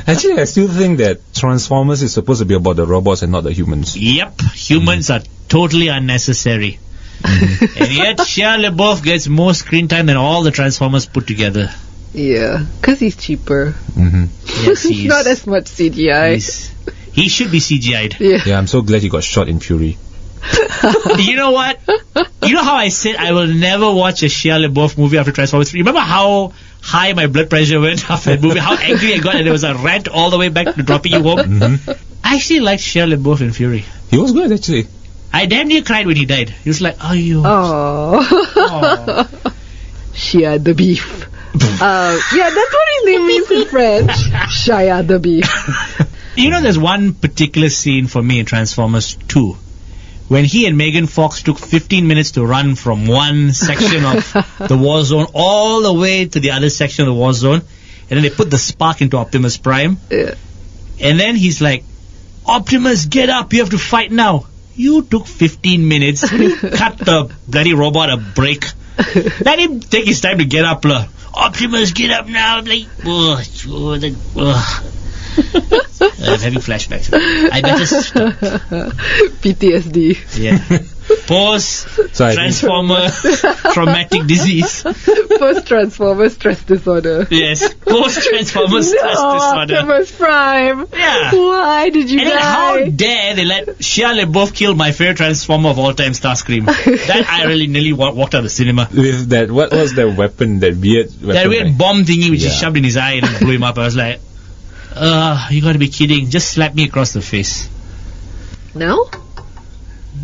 Speaker 1: Actually, I still think that Transformers is supposed to be about the robots and not the humans.
Speaker 2: Yep, humans are totally unnecessary. And yet Shia LaBeouf gets more screen time than all the Transformers put together.
Speaker 3: Yeah, because he's cheaper.
Speaker 2: Yes, he is.
Speaker 3: Not as much CGI.
Speaker 2: He should be CGI'd.
Speaker 3: Yeah.
Speaker 1: Yeah, I'm so glad he got shot in Fury.
Speaker 2: You know what? You know how I said I will never watch a Shia LaBeouf movie after Transformers 3? Remember how high my blood pressure went after that movie? How angry I got, and there was a rant all the way back to Dropping You Home? I actually liked Shia LaBeouf in Fury.
Speaker 1: He was good, actually.
Speaker 2: I damn near cried when he died. He was like, oh, you.
Speaker 3: Oh. Shia the beef. Yeah, that's what his name means in French. Shia the beef.
Speaker 2: You know, there's one particular scene for me in Transformers 2 when he and Megan Fox took 15 minutes to run from one section of the war zone all the way to the other section of the war zone, and then they put the spark into Optimus Prime.
Speaker 3: Yeah.
Speaker 2: And then he's like, Optimus, get up, you have to fight now. You took 15 minutes. You cut the bloody robot a break. Let him take his time to get up, lah. Optimus, get up now. I'm like, I'm having flashbacks. I better stop.
Speaker 3: PTSD.
Speaker 2: Yeah. Post-Transformer traumatic disease.
Speaker 3: Post-Transformer stress disorder.
Speaker 2: Yes. Post-Transformer stress disorder.
Speaker 3: Optimus Prime.
Speaker 2: Yeah.
Speaker 3: Why did you
Speaker 2: And then
Speaker 3: die?
Speaker 2: how dare they let Shia LaBeouf kill my favorite Transformer of all time, Starscream. That I really nearly walked out of the cinema.
Speaker 1: With that, what was that weapon, that weird weapon?
Speaker 2: That weird
Speaker 1: right?
Speaker 2: bomb thingy which he
Speaker 1: Yeah.
Speaker 2: shoved in his eye and blew him up. I was like, you gotta be kidding. Just slap me across the face.
Speaker 3: No?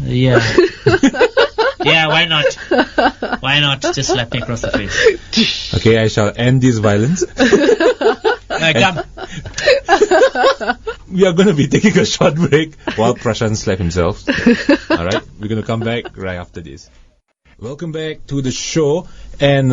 Speaker 2: Yeah. Yeah, why not? Why not? Just slap me across the face.
Speaker 1: Okay, I shall end this violence.
Speaker 2: Come.
Speaker 1: We are going to be taking a short break while Prashant slap himself. Alright, we're going to come back right after this. Welcome back to the show, and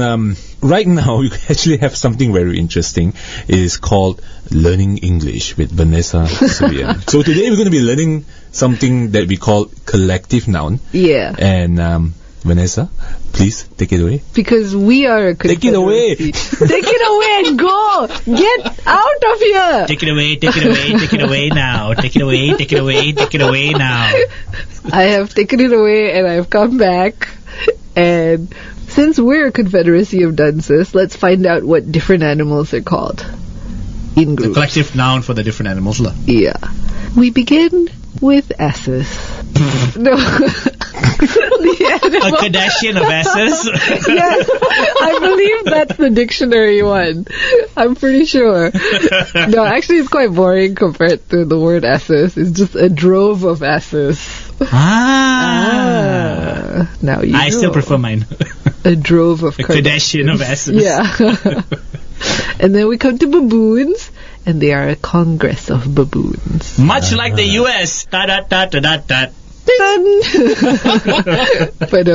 Speaker 1: right now we actually have something very interesting. It is called Learning English with Vanessa Surian. So today we're going to be learning something that we call collective noun.
Speaker 3: Yeah.
Speaker 1: And Vanessa, please take it away.
Speaker 3: Because we are a
Speaker 1: Take it away.
Speaker 3: confederacy. Take it away and go. Get out of here.
Speaker 2: Take it away, take it away, take it away now. Take it away, take it away, take it away now.
Speaker 3: I have taken it away and I've come back. And since we're a confederacy of dunces, let's find out what different animals are called in
Speaker 2: The
Speaker 3: groups.
Speaker 2: collective noun for the different animals. lah.
Speaker 3: Yeah. We begin with asses. No. The
Speaker 2: A
Speaker 3: animal.
Speaker 2: Kardashian of asses.
Speaker 3: Yes, I believe that's the dictionary one. I'm pretty sure. No, actually it's quite boring compared to the word asses. It's just a drove of asses. Now you
Speaker 2: I still
Speaker 3: know.
Speaker 2: prefer mine.
Speaker 3: A drove of
Speaker 2: A Kardashian of asses.
Speaker 3: Yeah. And then we come to baboons, and they are a congress of baboons.
Speaker 2: Much like the US. Da da da da da da.
Speaker 3: But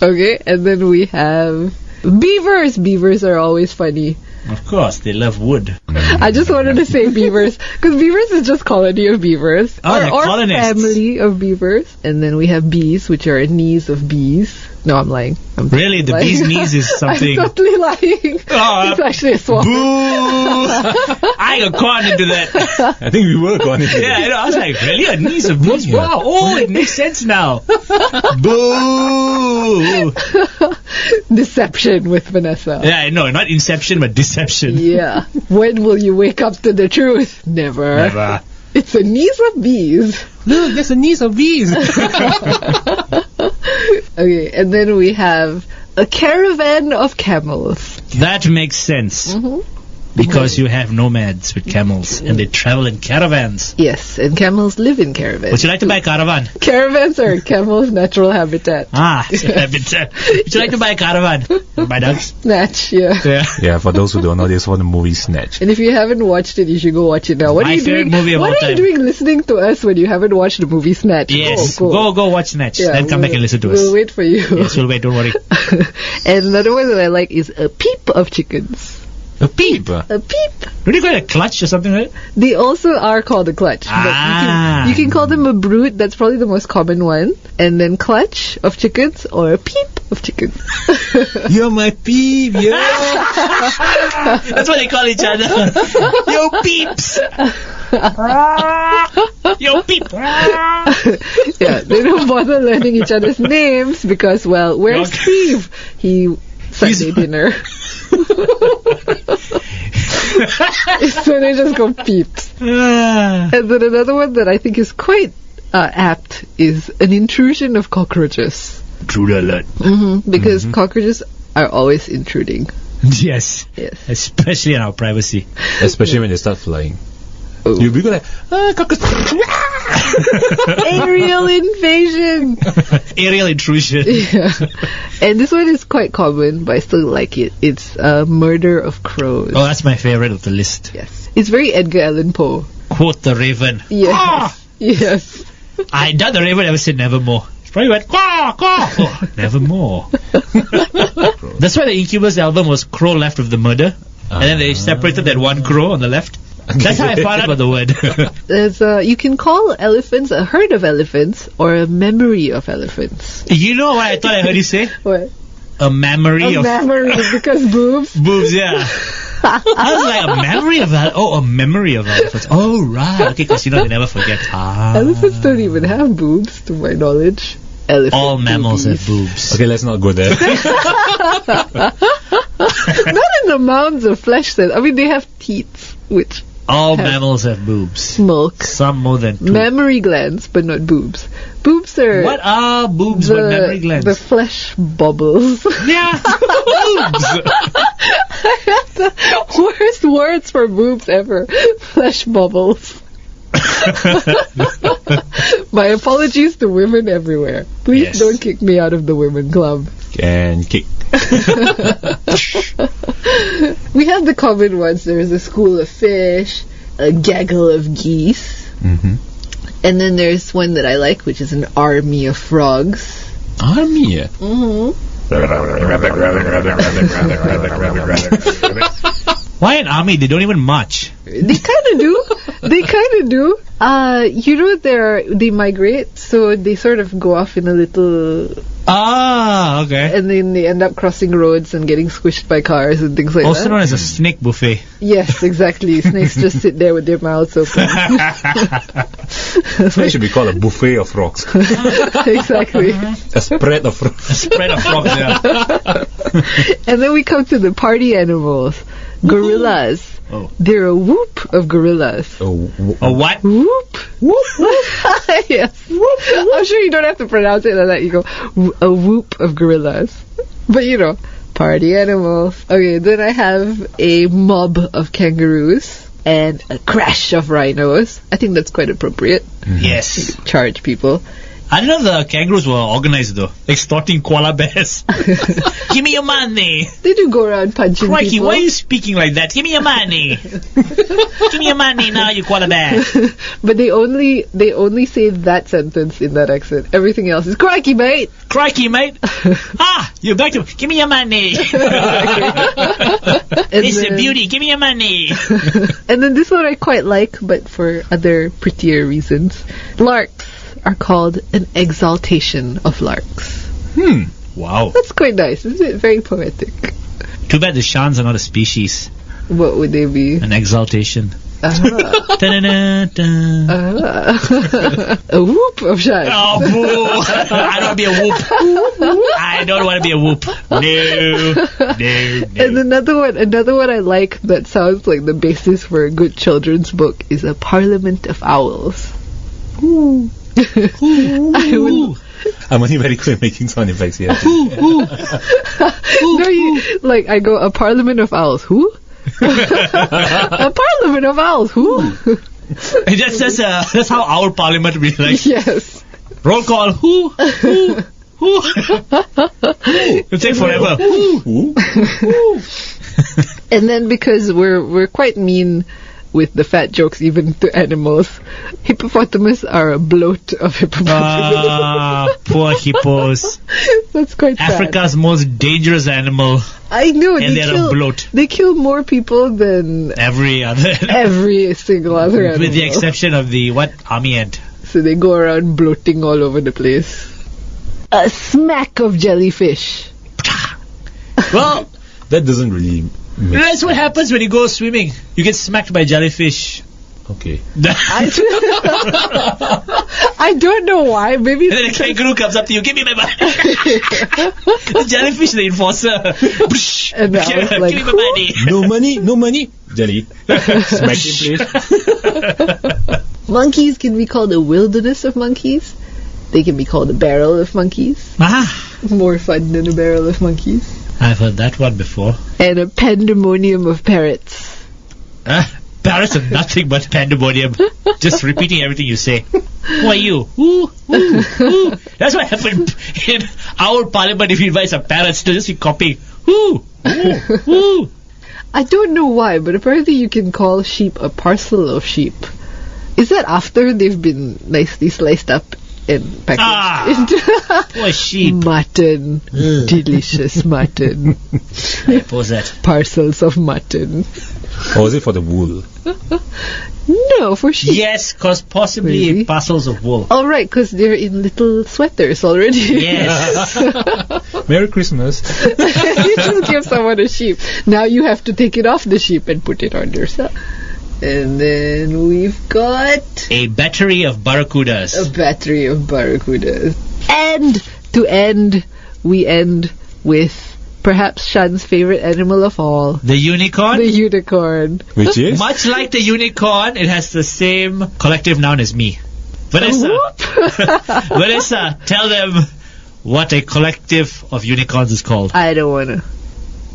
Speaker 3: okay, and then we have beavers. Beavers are always funny.
Speaker 2: Of course, they love wood.
Speaker 3: I just wanted to say beavers because beavers is just colony of beavers
Speaker 2: they're
Speaker 3: or
Speaker 2: colonists.
Speaker 3: family of beavers. And then we have bees, which are knees of bees. No, I'm lying.
Speaker 2: Really, the bee's knees is something.
Speaker 3: I'm totally lying.
Speaker 2: Oh,
Speaker 3: It's actually a swamp.
Speaker 2: Boo! I got caught into that.
Speaker 1: I think we were going into
Speaker 2: Yeah,
Speaker 1: it.
Speaker 2: I was like, really? A knees of bees?
Speaker 1: Yeah.
Speaker 2: Wow. Oh, it makes sense now. Boo!
Speaker 3: Deception with Vanessa.
Speaker 2: Yeah, no, not inception, but deception.
Speaker 3: Yeah. When will you wake up to the truth? Never.
Speaker 2: Never.
Speaker 3: It's a knees of bees.
Speaker 1: Look, there's a knees of bees.
Speaker 3: Okay, and then we have a caravan of camels.
Speaker 2: That makes sense. Because you have nomads with camels and they travel in caravans.
Speaker 3: Yes, and camels live in caravans.
Speaker 2: Would you like to buy a caravan?
Speaker 3: Caravans are a camel's natural habitat.
Speaker 2: It's a habitat. Would you like to buy a caravan? Buy dogs?
Speaker 3: Snatch, yeah.
Speaker 1: Yeah, for those who don't know, this one the movie Snatch.
Speaker 3: And if you haven't watched it, you should go watch it now. What
Speaker 2: My
Speaker 3: are you
Speaker 2: favorite
Speaker 3: doing?
Speaker 2: movie of
Speaker 3: What
Speaker 2: all
Speaker 3: are you
Speaker 2: time.
Speaker 3: doing listening to us when you haven't watched the movie Snatch?
Speaker 2: Yes.
Speaker 3: Go.
Speaker 2: Go watch Snatch.
Speaker 3: Yeah,
Speaker 2: Then come back and listen to us.
Speaker 3: We'll wait for you.
Speaker 2: Yes, we'll wait. Don't worry.
Speaker 3: And another one that I like is a peep of chickens.
Speaker 1: A peep.
Speaker 3: A peep.
Speaker 2: Don't you call it a clutch or something like that?
Speaker 3: They also are called a clutch.
Speaker 2: Ah.
Speaker 3: But you can call them a brood. That's probably the most common one. And then clutch of chickens or a peep of chickens.
Speaker 1: You're my peep, yeah.
Speaker 2: That's what they call each other. Yo, peeps. Yo, peep.
Speaker 3: Yeah, they don't bother learning each other's names because, well, where's
Speaker 2: Okay.
Speaker 3: Steve? Sunday dinner. So they just go peeps. And then another one that I think is quite apt is an intrusion of cockroaches.
Speaker 2: True alert.
Speaker 3: Because cockroaches are always intruding.
Speaker 2: Yes.
Speaker 3: Yes.
Speaker 2: Especially in our privacy.
Speaker 1: Especially when they start flying.
Speaker 3: Oh.
Speaker 1: You'll be like, cockroach.
Speaker 3: Aerial invasion.
Speaker 2: Aerial intrusion.
Speaker 3: Yeah. And this one is quite common, but I still like it. It's murder of crows.
Speaker 2: Oh, that's my favorite of the list.
Speaker 3: Yes. It's very Edgar Allan Poe.
Speaker 2: Quote the raven.
Speaker 3: Yes.
Speaker 2: Ah!
Speaker 3: Yes.
Speaker 2: I doubt the raven ever said nevermore. It's probably went, caw, caw. Oh, nevermore. That's why the Incubus album was Crow Left with the Murder. And then they separated that one crow on the left. That's how I found out about the word.
Speaker 3: There's you can call elephants a herd of elephants or a memory of elephants.
Speaker 2: You know what I thought I heard you say?
Speaker 3: What?
Speaker 2: A memory
Speaker 3: A
Speaker 2: of
Speaker 3: memory because boobs.
Speaker 2: boobs, yeah. I was like, a memory of a memory of elephants. Oh, right. Okay, because you know they never forget.
Speaker 3: Elephants don't even have boobs, to my knowledge. Elephant
Speaker 2: All mammals
Speaker 3: boobies.
Speaker 2: have boobs.
Speaker 1: Okay, let's not go there.
Speaker 3: Not in the mounds of flesh cells. I mean, they have teats, which
Speaker 2: All
Speaker 3: have
Speaker 2: mammals have boobs.
Speaker 3: milk.
Speaker 2: Some more than two.
Speaker 3: Memory glands, but not boobs. Boobs are
Speaker 2: What are boobs but memory glands?
Speaker 3: the flesh bubbles.
Speaker 2: Yeah, boobs.
Speaker 3: The worst words for boobs ever. Flesh bubbles. My apologies to women everywhere. Please
Speaker 2: Yes.
Speaker 3: don't kick me out of the women club.
Speaker 1: And kick.
Speaker 3: We have the common ones. There's a school of fish, a gaggle of geese, and then there's one that I like, which is an army of frogs.
Speaker 1: Army.
Speaker 2: Why an army? They don't even march.
Speaker 3: They kind of do. They kind of do. You know, they migrate, so they sort of go off in a little,
Speaker 2: Ah, okay.
Speaker 3: and then they end up crossing roads and getting squished by cars and things like
Speaker 2: Also
Speaker 3: that.
Speaker 2: known as a snake buffet.
Speaker 3: Yes, exactly. Snakes just sit there with their mouths open.
Speaker 1: It should be called a buffet of frogs.
Speaker 3: Exactly.
Speaker 1: A spread of frogs.
Speaker 2: Spread of frogs, yeah.
Speaker 3: And then we come to the party animals. Gorillas.
Speaker 2: Oh.
Speaker 3: They're a whoop of gorillas.
Speaker 1: Oh,
Speaker 2: A what?
Speaker 3: Whoop. Whoop. Yes. I'm sure you don't have to pronounce it like that. You go, a whoop of gorillas. But you know, party animals. Okay, then I have a mob of kangaroos and a crash of rhinos. I think that's quite appropriate.
Speaker 2: Yes.
Speaker 3: Charge people.
Speaker 2: I didn't know the kangaroos were organized though. Extorting koala bears. Give me your money.
Speaker 3: They do go around punching
Speaker 2: Crikey,
Speaker 3: people.
Speaker 2: why are you speaking like that? Give me your money. Give me your money now, you koala bear.
Speaker 3: But they only say that sentence in that accent. Everything else is crikey, mate.
Speaker 2: Crikey, mate. You're back to give me your money.
Speaker 3: And
Speaker 2: It's a
Speaker 3: then-
Speaker 2: beauty. Give me your money.
Speaker 3: And then this one I quite like, but for other prettier reasons. Larks are called an exaltation of larks.
Speaker 2: Wow.
Speaker 3: That's quite nice, isn't it? Very poetic.
Speaker 2: Too bad the Shans are not a species.
Speaker 3: What would they be?
Speaker 2: An exaltation.
Speaker 3: Ah.
Speaker 2: Da-da-da-da.
Speaker 3: A whoop of shine.
Speaker 2: Oh, boo. I don't want to be a whoop. I don't want to be a whoop. No.
Speaker 3: And another one I like that sounds like the basis for a good children's book is a parliament of owls. I would,
Speaker 1: I'm only very good at making sound effects here.
Speaker 3: no, I go a parliament of owls. Who? A parliament of owls. Who?
Speaker 2: That's how our parliament will be like.
Speaker 3: Yes.
Speaker 2: Roll call. Who? It'll take forever. Who?
Speaker 3: And then because we're quite mean with the fat jokes even to animals, hippopotamus are a bloat of hippopotamus.
Speaker 2: Poor hippos.
Speaker 3: That's quite sad.
Speaker 2: Africa's most dangerous animal.
Speaker 3: I know.
Speaker 2: And they're a bloat.
Speaker 3: They kill more people than
Speaker 2: Every other.
Speaker 3: every single other animal.
Speaker 2: With the exception of the army ant.
Speaker 3: So they go around bloating all over the place. A smack of jellyfish.
Speaker 2: Well,
Speaker 1: That doesn't really make
Speaker 2: that's what happens when you go swimming. You get smacked by jellyfish.
Speaker 1: Okay.
Speaker 3: I don't know why. Maybe
Speaker 2: And then a kangaroo comes up to you, give me my money. The jellyfish, the enforcer.
Speaker 3: And I was like,
Speaker 2: give me my money.
Speaker 1: No money. Jelly. Smack him, please.
Speaker 3: monkeys can be called a wilderness of monkeys. They can be called a barrel of monkeys. More fun than a barrel of monkeys.
Speaker 2: I've heard that one before.
Speaker 3: And a pandemonium of parrots.
Speaker 2: Parrots are nothing but pandemonium. Just repeating everything you say. Who are you? Who? That's what happened in our parliament if you invite some parrots to just be copying. Who?
Speaker 3: I don't know why, but apparently you can call sheep a parcel of sheep. Is that after they've been nicely sliced up and packaged into
Speaker 2: Poor sheep.
Speaker 3: mutton? Delicious mutton.
Speaker 2: What was that?
Speaker 3: Parcels of mutton.
Speaker 1: Or is it for the wool?
Speaker 3: No, for sheep.
Speaker 2: Yes, cause possibly
Speaker 3: Really?
Speaker 2: parcels of wool.
Speaker 3: All right, because they're in little sweaters already.
Speaker 2: Yes.
Speaker 1: Merry Christmas.
Speaker 3: You just give someone a sheep. Now you have to take it off the sheep and put it on yourself. And then we've got
Speaker 2: A battery of barracudas.
Speaker 3: a battery of barracudas. And to end, we end with perhaps Shan's favorite animal of all,
Speaker 2: The unicorn.
Speaker 3: the unicorn.
Speaker 1: Which is?
Speaker 2: Much like the unicorn, it has the same collective noun as me. Vanessa, Vanessa, tell them what a collective of unicorns is called.
Speaker 3: I don't wanna.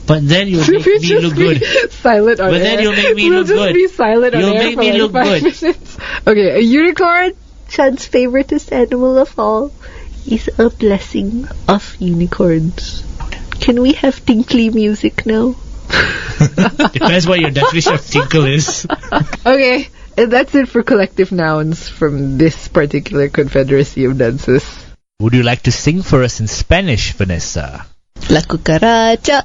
Speaker 2: But then you'll make
Speaker 3: We'll
Speaker 2: me
Speaker 3: just
Speaker 2: look
Speaker 3: be
Speaker 2: good.
Speaker 3: silent on
Speaker 2: But
Speaker 3: air.
Speaker 2: then you'll make me
Speaker 3: we'll
Speaker 2: look
Speaker 3: just
Speaker 2: good.
Speaker 3: be silent on
Speaker 2: You'll
Speaker 3: air
Speaker 2: make
Speaker 3: for
Speaker 2: me
Speaker 3: like
Speaker 2: look
Speaker 3: 5
Speaker 2: good.
Speaker 3: minutes. Okay, a unicorn, Shan's favoriteest animal of all, is a blessing of unicorns. Can we have tinkly music now?
Speaker 2: Depends what your definition of tinkle is.
Speaker 3: Okay, and that's it for collective nouns from this particular confederacy of dances.
Speaker 2: Would you like to sing for us in Spanish, Vanessa?
Speaker 3: La cucaracha.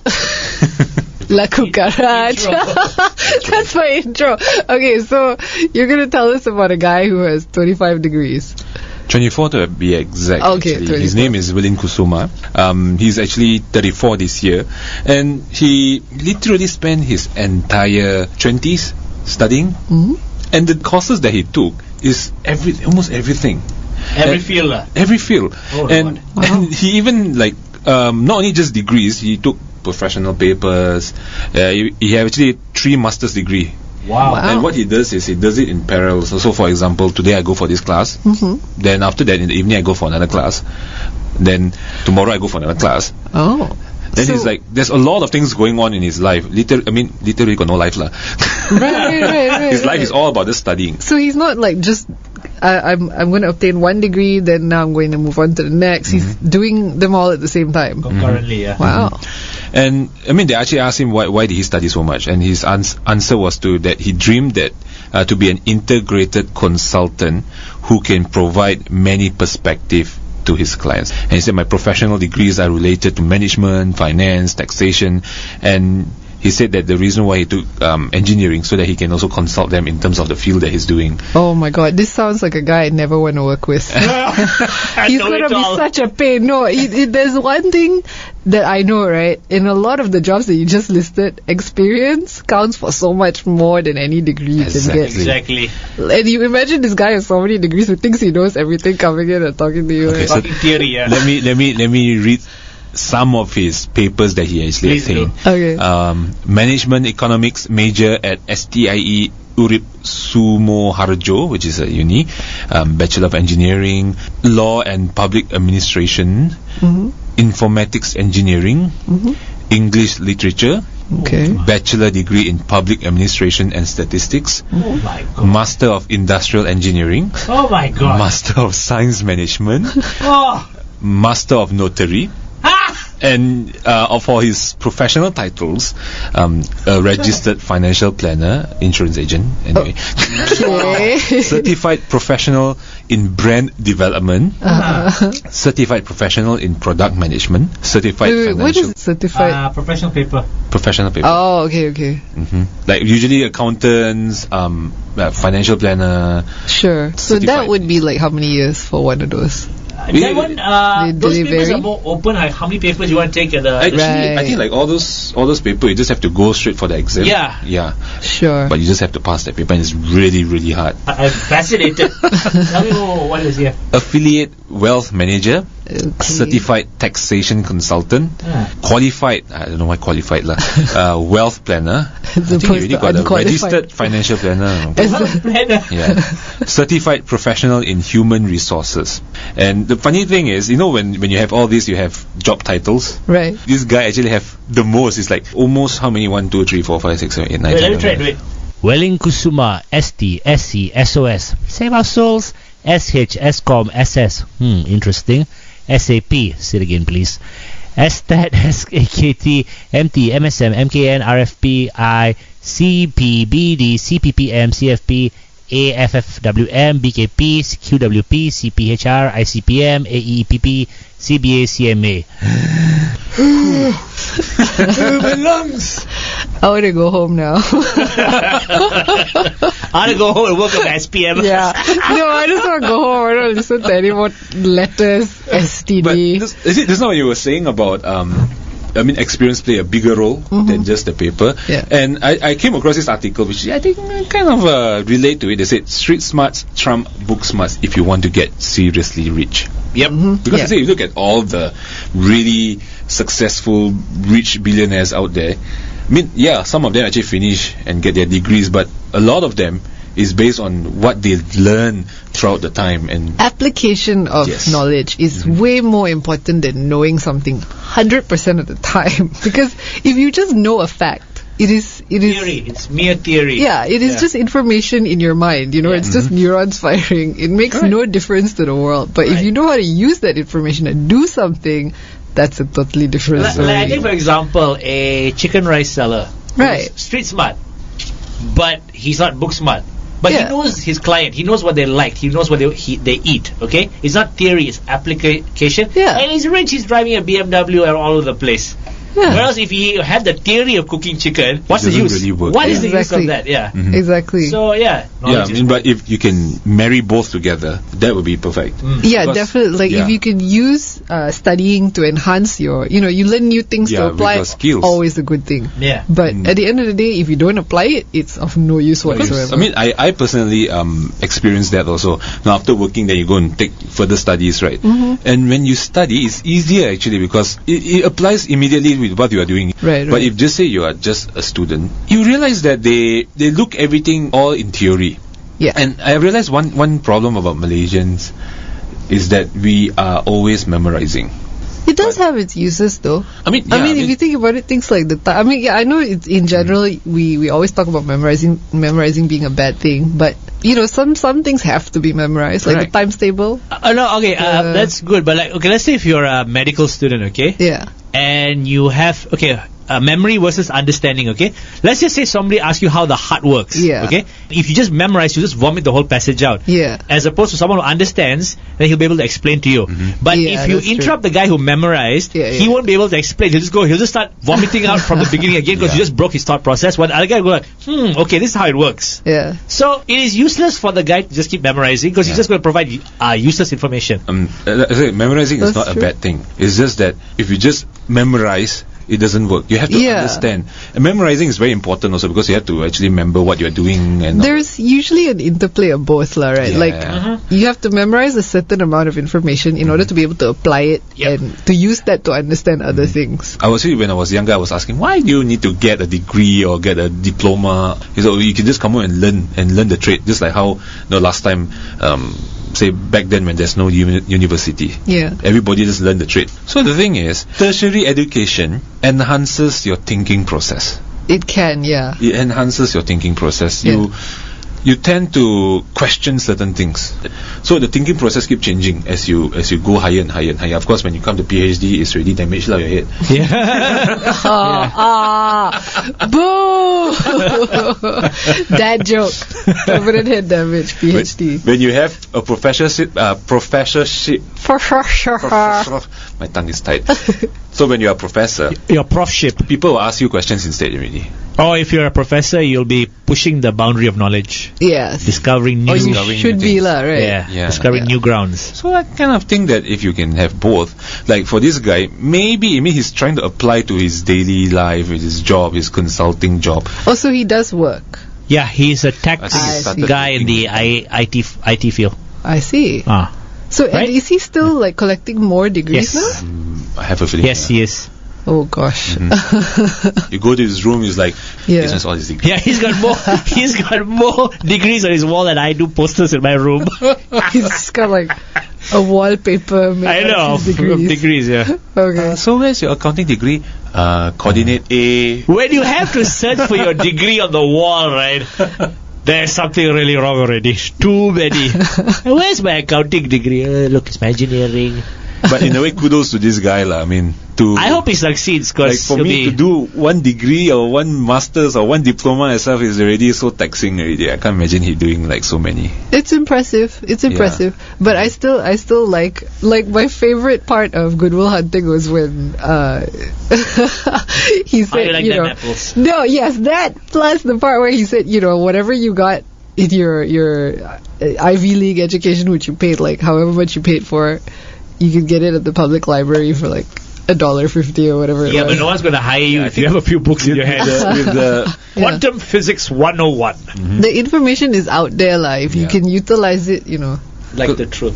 Speaker 3: La cucaracha. That's my intro. Okay, so you're going to tell us about a guy who has 25 degrees.
Speaker 1: 24 to be exact.
Speaker 3: Okay,
Speaker 1: actually.
Speaker 3: 24.
Speaker 1: His name is William Kusuma. He's actually 34 this year, and he literally spent his entire 20s studying.
Speaker 3: Mm-hmm.
Speaker 1: And the courses that he took is almost everything.
Speaker 2: Every
Speaker 1: And-
Speaker 2: field.
Speaker 1: Every field.
Speaker 2: Oh,
Speaker 1: and
Speaker 2: Lord.
Speaker 1: and he even not only just degrees, he took professional papers. He actually 3 master's degree.
Speaker 2: Wow.
Speaker 1: And what he does is he does it in parallel. So for example, today I go for this class.
Speaker 3: Mm-hmm.
Speaker 1: Then after that, in the evening, I go for another class. Then tomorrow, I go for another class.
Speaker 3: Oh.
Speaker 1: Then
Speaker 3: So-
Speaker 1: he's like, there's a lot of things going on in his life. Literally got no life lah.
Speaker 3: Right.
Speaker 1: His life is all about just studying.
Speaker 3: So he's not like just I'm going to obtain one degree, then now I'm going to move on to the next. He's doing them all at the same time.
Speaker 2: Concurrently, yeah.
Speaker 3: Wow.
Speaker 1: And they actually asked him why did he study so much, and his answer was that he dreamed that to be an integrated consultant who can provide many perspectives to his clients. And he said, my professional degrees are related to management, finance, taxation, and he said that the reason why he took engineering so that he can also consult them in terms of the field that he's doing.
Speaker 3: Oh my god, this sounds like a guy I'd never want to work with. He's going to be such a pain. No, there's one thing that I know, right? In a lot of the jobs that you just listed, experience counts for so much more than any degree you can get.
Speaker 2: Exactly.
Speaker 3: And you imagine this guy has so many degrees who thinks he knows everything coming in and talking to you.
Speaker 1: Okay,
Speaker 3: right?
Speaker 1: so
Speaker 2: Talking theory, yeah.
Speaker 1: let me read some of his papers that he actually
Speaker 2: Please do.
Speaker 1: attained.
Speaker 3: Okay.
Speaker 1: Management economics major at STIE Urip Sumo Harjo, which is a uni. Bachelor of Engineering, Law and Public Administration,
Speaker 3: Mm-hmm.
Speaker 1: Informatics Engineering,
Speaker 3: Mm-hmm.
Speaker 1: English Literature,
Speaker 3: Okay.
Speaker 1: Bachelor degree in Public Administration and Statistics,
Speaker 2: Oh my God.
Speaker 1: Master of Industrial Engineering,
Speaker 2: Oh my God.
Speaker 1: Master of Science Management,
Speaker 2: Oh.
Speaker 1: Master of Notary,
Speaker 2: Ah!
Speaker 1: and for his professional titles, a registered financial planner, insurance agent, anyway,
Speaker 3: Okay.
Speaker 1: certified professional in brand development, certified professional in product management, certified
Speaker 3: Wait, what
Speaker 1: financial
Speaker 3: is certified?
Speaker 2: Professional paper.
Speaker 1: professional paper.
Speaker 3: Oh, okay.
Speaker 1: Like usually accountants, financial planner.
Speaker 3: Sure. So that
Speaker 1: Certified.
Speaker 3: would be like how many years for one of those?
Speaker 2: That one,
Speaker 3: Do
Speaker 2: those
Speaker 3: they
Speaker 2: papers
Speaker 3: vary?
Speaker 2: are more open. Like how many papers you want to take at the...
Speaker 1: Actually, I
Speaker 3: Right.
Speaker 1: think like all those paper, you just have to go straight for the exam.
Speaker 2: Yeah.
Speaker 3: Sure.
Speaker 1: But you just have to pass that paper, and it's really, really hard.
Speaker 2: I'm fascinated. Tell me what is here.
Speaker 1: Affiliate wealth manager,
Speaker 3: Okay.
Speaker 1: certified taxation consultant, qualified, I don't know why qualified lah, wealth planner. I
Speaker 3: As
Speaker 1: think you
Speaker 3: opposed
Speaker 1: already
Speaker 3: to
Speaker 1: got a
Speaker 3: unqualified.
Speaker 1: registered financial planner.
Speaker 2: Planner.
Speaker 1: Yeah. Certified professional in human resources. And the funny thing is, you know, when you have all this, you have job titles.
Speaker 3: Right.
Speaker 1: This guy actually have the most. It's like almost how many? 1, 2, 3, 4, 5, 6, 7, 8, 9,
Speaker 2: Wait,
Speaker 1: 10,
Speaker 2: let me try it.
Speaker 1: 11.
Speaker 2: Wait.
Speaker 4: Welling Kusuma, ST, SC, SOS. Save our souls. SH, SCOM, SS. Interesting. SAP. Say it again, please. STAT, SAKT, MT, MSM, MKN, RFP, I, CPBD, CPPM, CFP, AFFWM, BKP, QWP, CPHR, ICPM, AEPP, CBA, CMA.
Speaker 2: My lungs.
Speaker 3: I want to go home now.
Speaker 2: I want to go home and work at SPM.
Speaker 3: Yeah. No, I just want to go home. I don't listen to any more letters, STD.
Speaker 1: But this not what you were saying about experience play a bigger role than just the paper.
Speaker 3: Yeah.
Speaker 1: And I came across this article which I think kind of relate to it. They said street smarts trump book smarts if you want to get seriously rich.
Speaker 2: Yep.
Speaker 1: Because
Speaker 3: Yeah.
Speaker 1: I say, you look at all the really successful rich billionaires out there. I mean, yeah, some of them actually finish and get their degrees, but a lot of them is based on what they learn throughout the time. And
Speaker 3: Application of
Speaker 1: Yes.
Speaker 3: knowledge is way more important than knowing something 100% of the time. Because if you just know a fact, it is
Speaker 2: Theory. It's mere theory.
Speaker 3: yeah, it is just information in your mind, you know, it's just neurons firing. It makes no difference to the world. But if
Speaker 2: Right.
Speaker 3: you know how to use that information and do something, that's a totally different
Speaker 2: Like,
Speaker 3: story.
Speaker 2: I think, for example, a chicken rice seller.
Speaker 3: Right.
Speaker 2: Who's street smart, but he's not book smart. But
Speaker 3: Yeah.
Speaker 2: he knows his client. He knows what they like. He knows what they eat. Okay, it's not theory. It's application.
Speaker 3: Yeah.
Speaker 2: And he's rich. He's driving a BMW all over the place.
Speaker 3: Yeah.
Speaker 2: Whereas if he had the theory of cooking chicken, what's the
Speaker 1: doesn't
Speaker 2: use?
Speaker 1: really work.
Speaker 2: What is the use
Speaker 3: Exactly.
Speaker 2: of that? Yeah.
Speaker 3: Exactly.
Speaker 2: So yeah.
Speaker 1: yeah, I
Speaker 2: knowledge is
Speaker 1: mean, but if you can marry both together, that would be perfect.
Speaker 3: Yeah,
Speaker 1: Because-
Speaker 3: definitely. Like
Speaker 1: yeah.
Speaker 3: if you can use studying to enhance your, you learn new things
Speaker 1: Yeah,
Speaker 3: to
Speaker 1: with
Speaker 3: apply.
Speaker 1: your skills.
Speaker 3: Always a good thing.
Speaker 2: Yeah.
Speaker 3: But at the end of the day, if you don't apply it, it's of no use whatsoever.
Speaker 1: I mean, I personally experienced that also. Now, after working there, you go and take further studies, right? And when you study, it's easier actually because it applies immediately with what you are doing.
Speaker 3: Right,
Speaker 1: But
Speaker 3: right.
Speaker 1: if just say you are just a student, you realize that they look everything all in theory.
Speaker 3: Yeah.
Speaker 1: And I realized one problem about Malaysians is that we are always memorizing.
Speaker 3: It does have its uses, though.
Speaker 1: I mean,
Speaker 3: if you think about it, things like the time. I mean, yeah, I know it's in general we always talk about memorizing being a bad thing, but some things have to be memorized, like
Speaker 1: Correct.
Speaker 3: the times table.
Speaker 2: No, okay, that's good. But like, okay, let's say if you're a medical student, okay,
Speaker 3: Yeah.
Speaker 2: and you have memory versus understanding, okay? Let's just say somebody asks you how the heart works,
Speaker 3: Yeah.
Speaker 2: okay? If you just memorize, you just vomit the whole passage out.
Speaker 3: Yeah.
Speaker 2: As opposed to someone who understands, then he'll be able to explain to you. But
Speaker 3: Yeah,
Speaker 2: if you
Speaker 3: that's true.
Speaker 2: interrupt the guy who memorized,
Speaker 3: Yeah,
Speaker 2: he
Speaker 3: yeah.
Speaker 2: won't be able to explain. He'll just start vomiting out from the beginning again because you just broke his thought process. While the other guy will go like, okay, this is how it works.
Speaker 3: Yeah.
Speaker 2: So it is useless for the guy to just keep memorizing because he's just going to provide useless information.
Speaker 1: I say memorizing is
Speaker 3: That's
Speaker 1: not
Speaker 3: true.
Speaker 1: a bad thing. It's just that if you just memorize, it doesn't work. You have to
Speaker 3: Yeah.
Speaker 1: understand. And memorizing is very important also because you have to actually remember what you're doing. And
Speaker 3: There's usually an interplay of both, right?
Speaker 1: Yeah.
Speaker 3: Like you have to memorize a certain amount of information in order to be able to apply it
Speaker 2: Yep.
Speaker 3: and to use that to understand other things.
Speaker 1: I was when I was younger, I was asking, why do you need to get a degree or get a diploma? You can just come out and learn the trade. Just like how last time say back then when there's no university.
Speaker 3: Yeah.
Speaker 1: Everybody just learn the trade. So the thing is, tertiary education enhances your thinking process.
Speaker 3: It can, yeah.
Speaker 1: It enhances your thinking process.
Speaker 3: Yeah.
Speaker 1: You tend to question certain things. So the thinking process keeps changing as you go higher and higher and higher. Of course, when you come to PhD, it's really damaged your head.
Speaker 3: Boo! Dad joke. Permanent head damage, PhD.
Speaker 1: When you have a professorship,
Speaker 3: For sure.
Speaker 1: my tongue is tight. So when you're a professor,
Speaker 4: Your profship.
Speaker 1: people will ask you questions instead already.
Speaker 4: Or if you're a professor, you'll be pushing the boundary of knowledge,
Speaker 3: Yes.
Speaker 4: discovering new.
Speaker 3: Or you
Speaker 1: Discovering
Speaker 3: should
Speaker 1: new
Speaker 3: be
Speaker 1: things.
Speaker 3: lah, right?
Speaker 1: Yeah.
Speaker 4: discovering
Speaker 3: Yeah.
Speaker 4: new grounds.
Speaker 1: So I kind of think that if you can have both, like for this guy, maybe he's trying to apply to his daily life, with his job, his consulting job.
Speaker 3: Also, he does work.
Speaker 4: Yeah, he's a tech
Speaker 1: I think he
Speaker 3: I
Speaker 1: started
Speaker 4: guy in the
Speaker 1: thinking-
Speaker 4: IT field.
Speaker 3: I see.
Speaker 4: Ah,
Speaker 3: So, and
Speaker 4: Right?
Speaker 3: is he still like collecting more degrees
Speaker 4: yes,
Speaker 3: now?
Speaker 1: I have a feeling.
Speaker 4: yes, he is.
Speaker 3: Oh gosh.
Speaker 1: You go to his room, he's like,
Speaker 3: Yeah.
Speaker 1: this one's all his degree.
Speaker 4: Yeah, he's got more. He's got more degrees on his wall than I do posters in my room.
Speaker 3: He's just got like a wallpaper made
Speaker 4: I know
Speaker 3: of his degrees.
Speaker 4: degrees. Yeah.
Speaker 3: Okay.
Speaker 1: So where's your accounting degree? Coordinate A.
Speaker 4: When you have to search for your degree on the wall, right? There's something really wrong already. Too many. Where's my accounting degree? Look, it's my engineering.
Speaker 1: But in a way, kudos to this guy, lah. I mean,
Speaker 4: I hope he succeeds,
Speaker 1: like
Speaker 4: because
Speaker 1: for me to do one degree or one master's or one diploma itself is already so taxing already. I can't imagine he doing like so many.
Speaker 3: It's impressive. It's impressive. But I still like my favorite part of Goodwill Hunting was when he said,
Speaker 4: you like
Speaker 3: you
Speaker 4: them
Speaker 3: know,
Speaker 4: apples?
Speaker 3: no, yes, that plus the part where he said, you know, whatever you got in your Ivy League education, which you paid like however much you paid for, you could get it at the public library for like $1.50 or whatever.
Speaker 4: Yeah,
Speaker 3: it
Speaker 4: but
Speaker 3: was.
Speaker 4: no one's going to hire you if you have a few books in your hand.
Speaker 1: With the
Speaker 4: Quantum Physics 101.
Speaker 3: The information is out there, like if you
Speaker 1: Yeah.
Speaker 3: can utilize it, you know.
Speaker 4: Like the truth.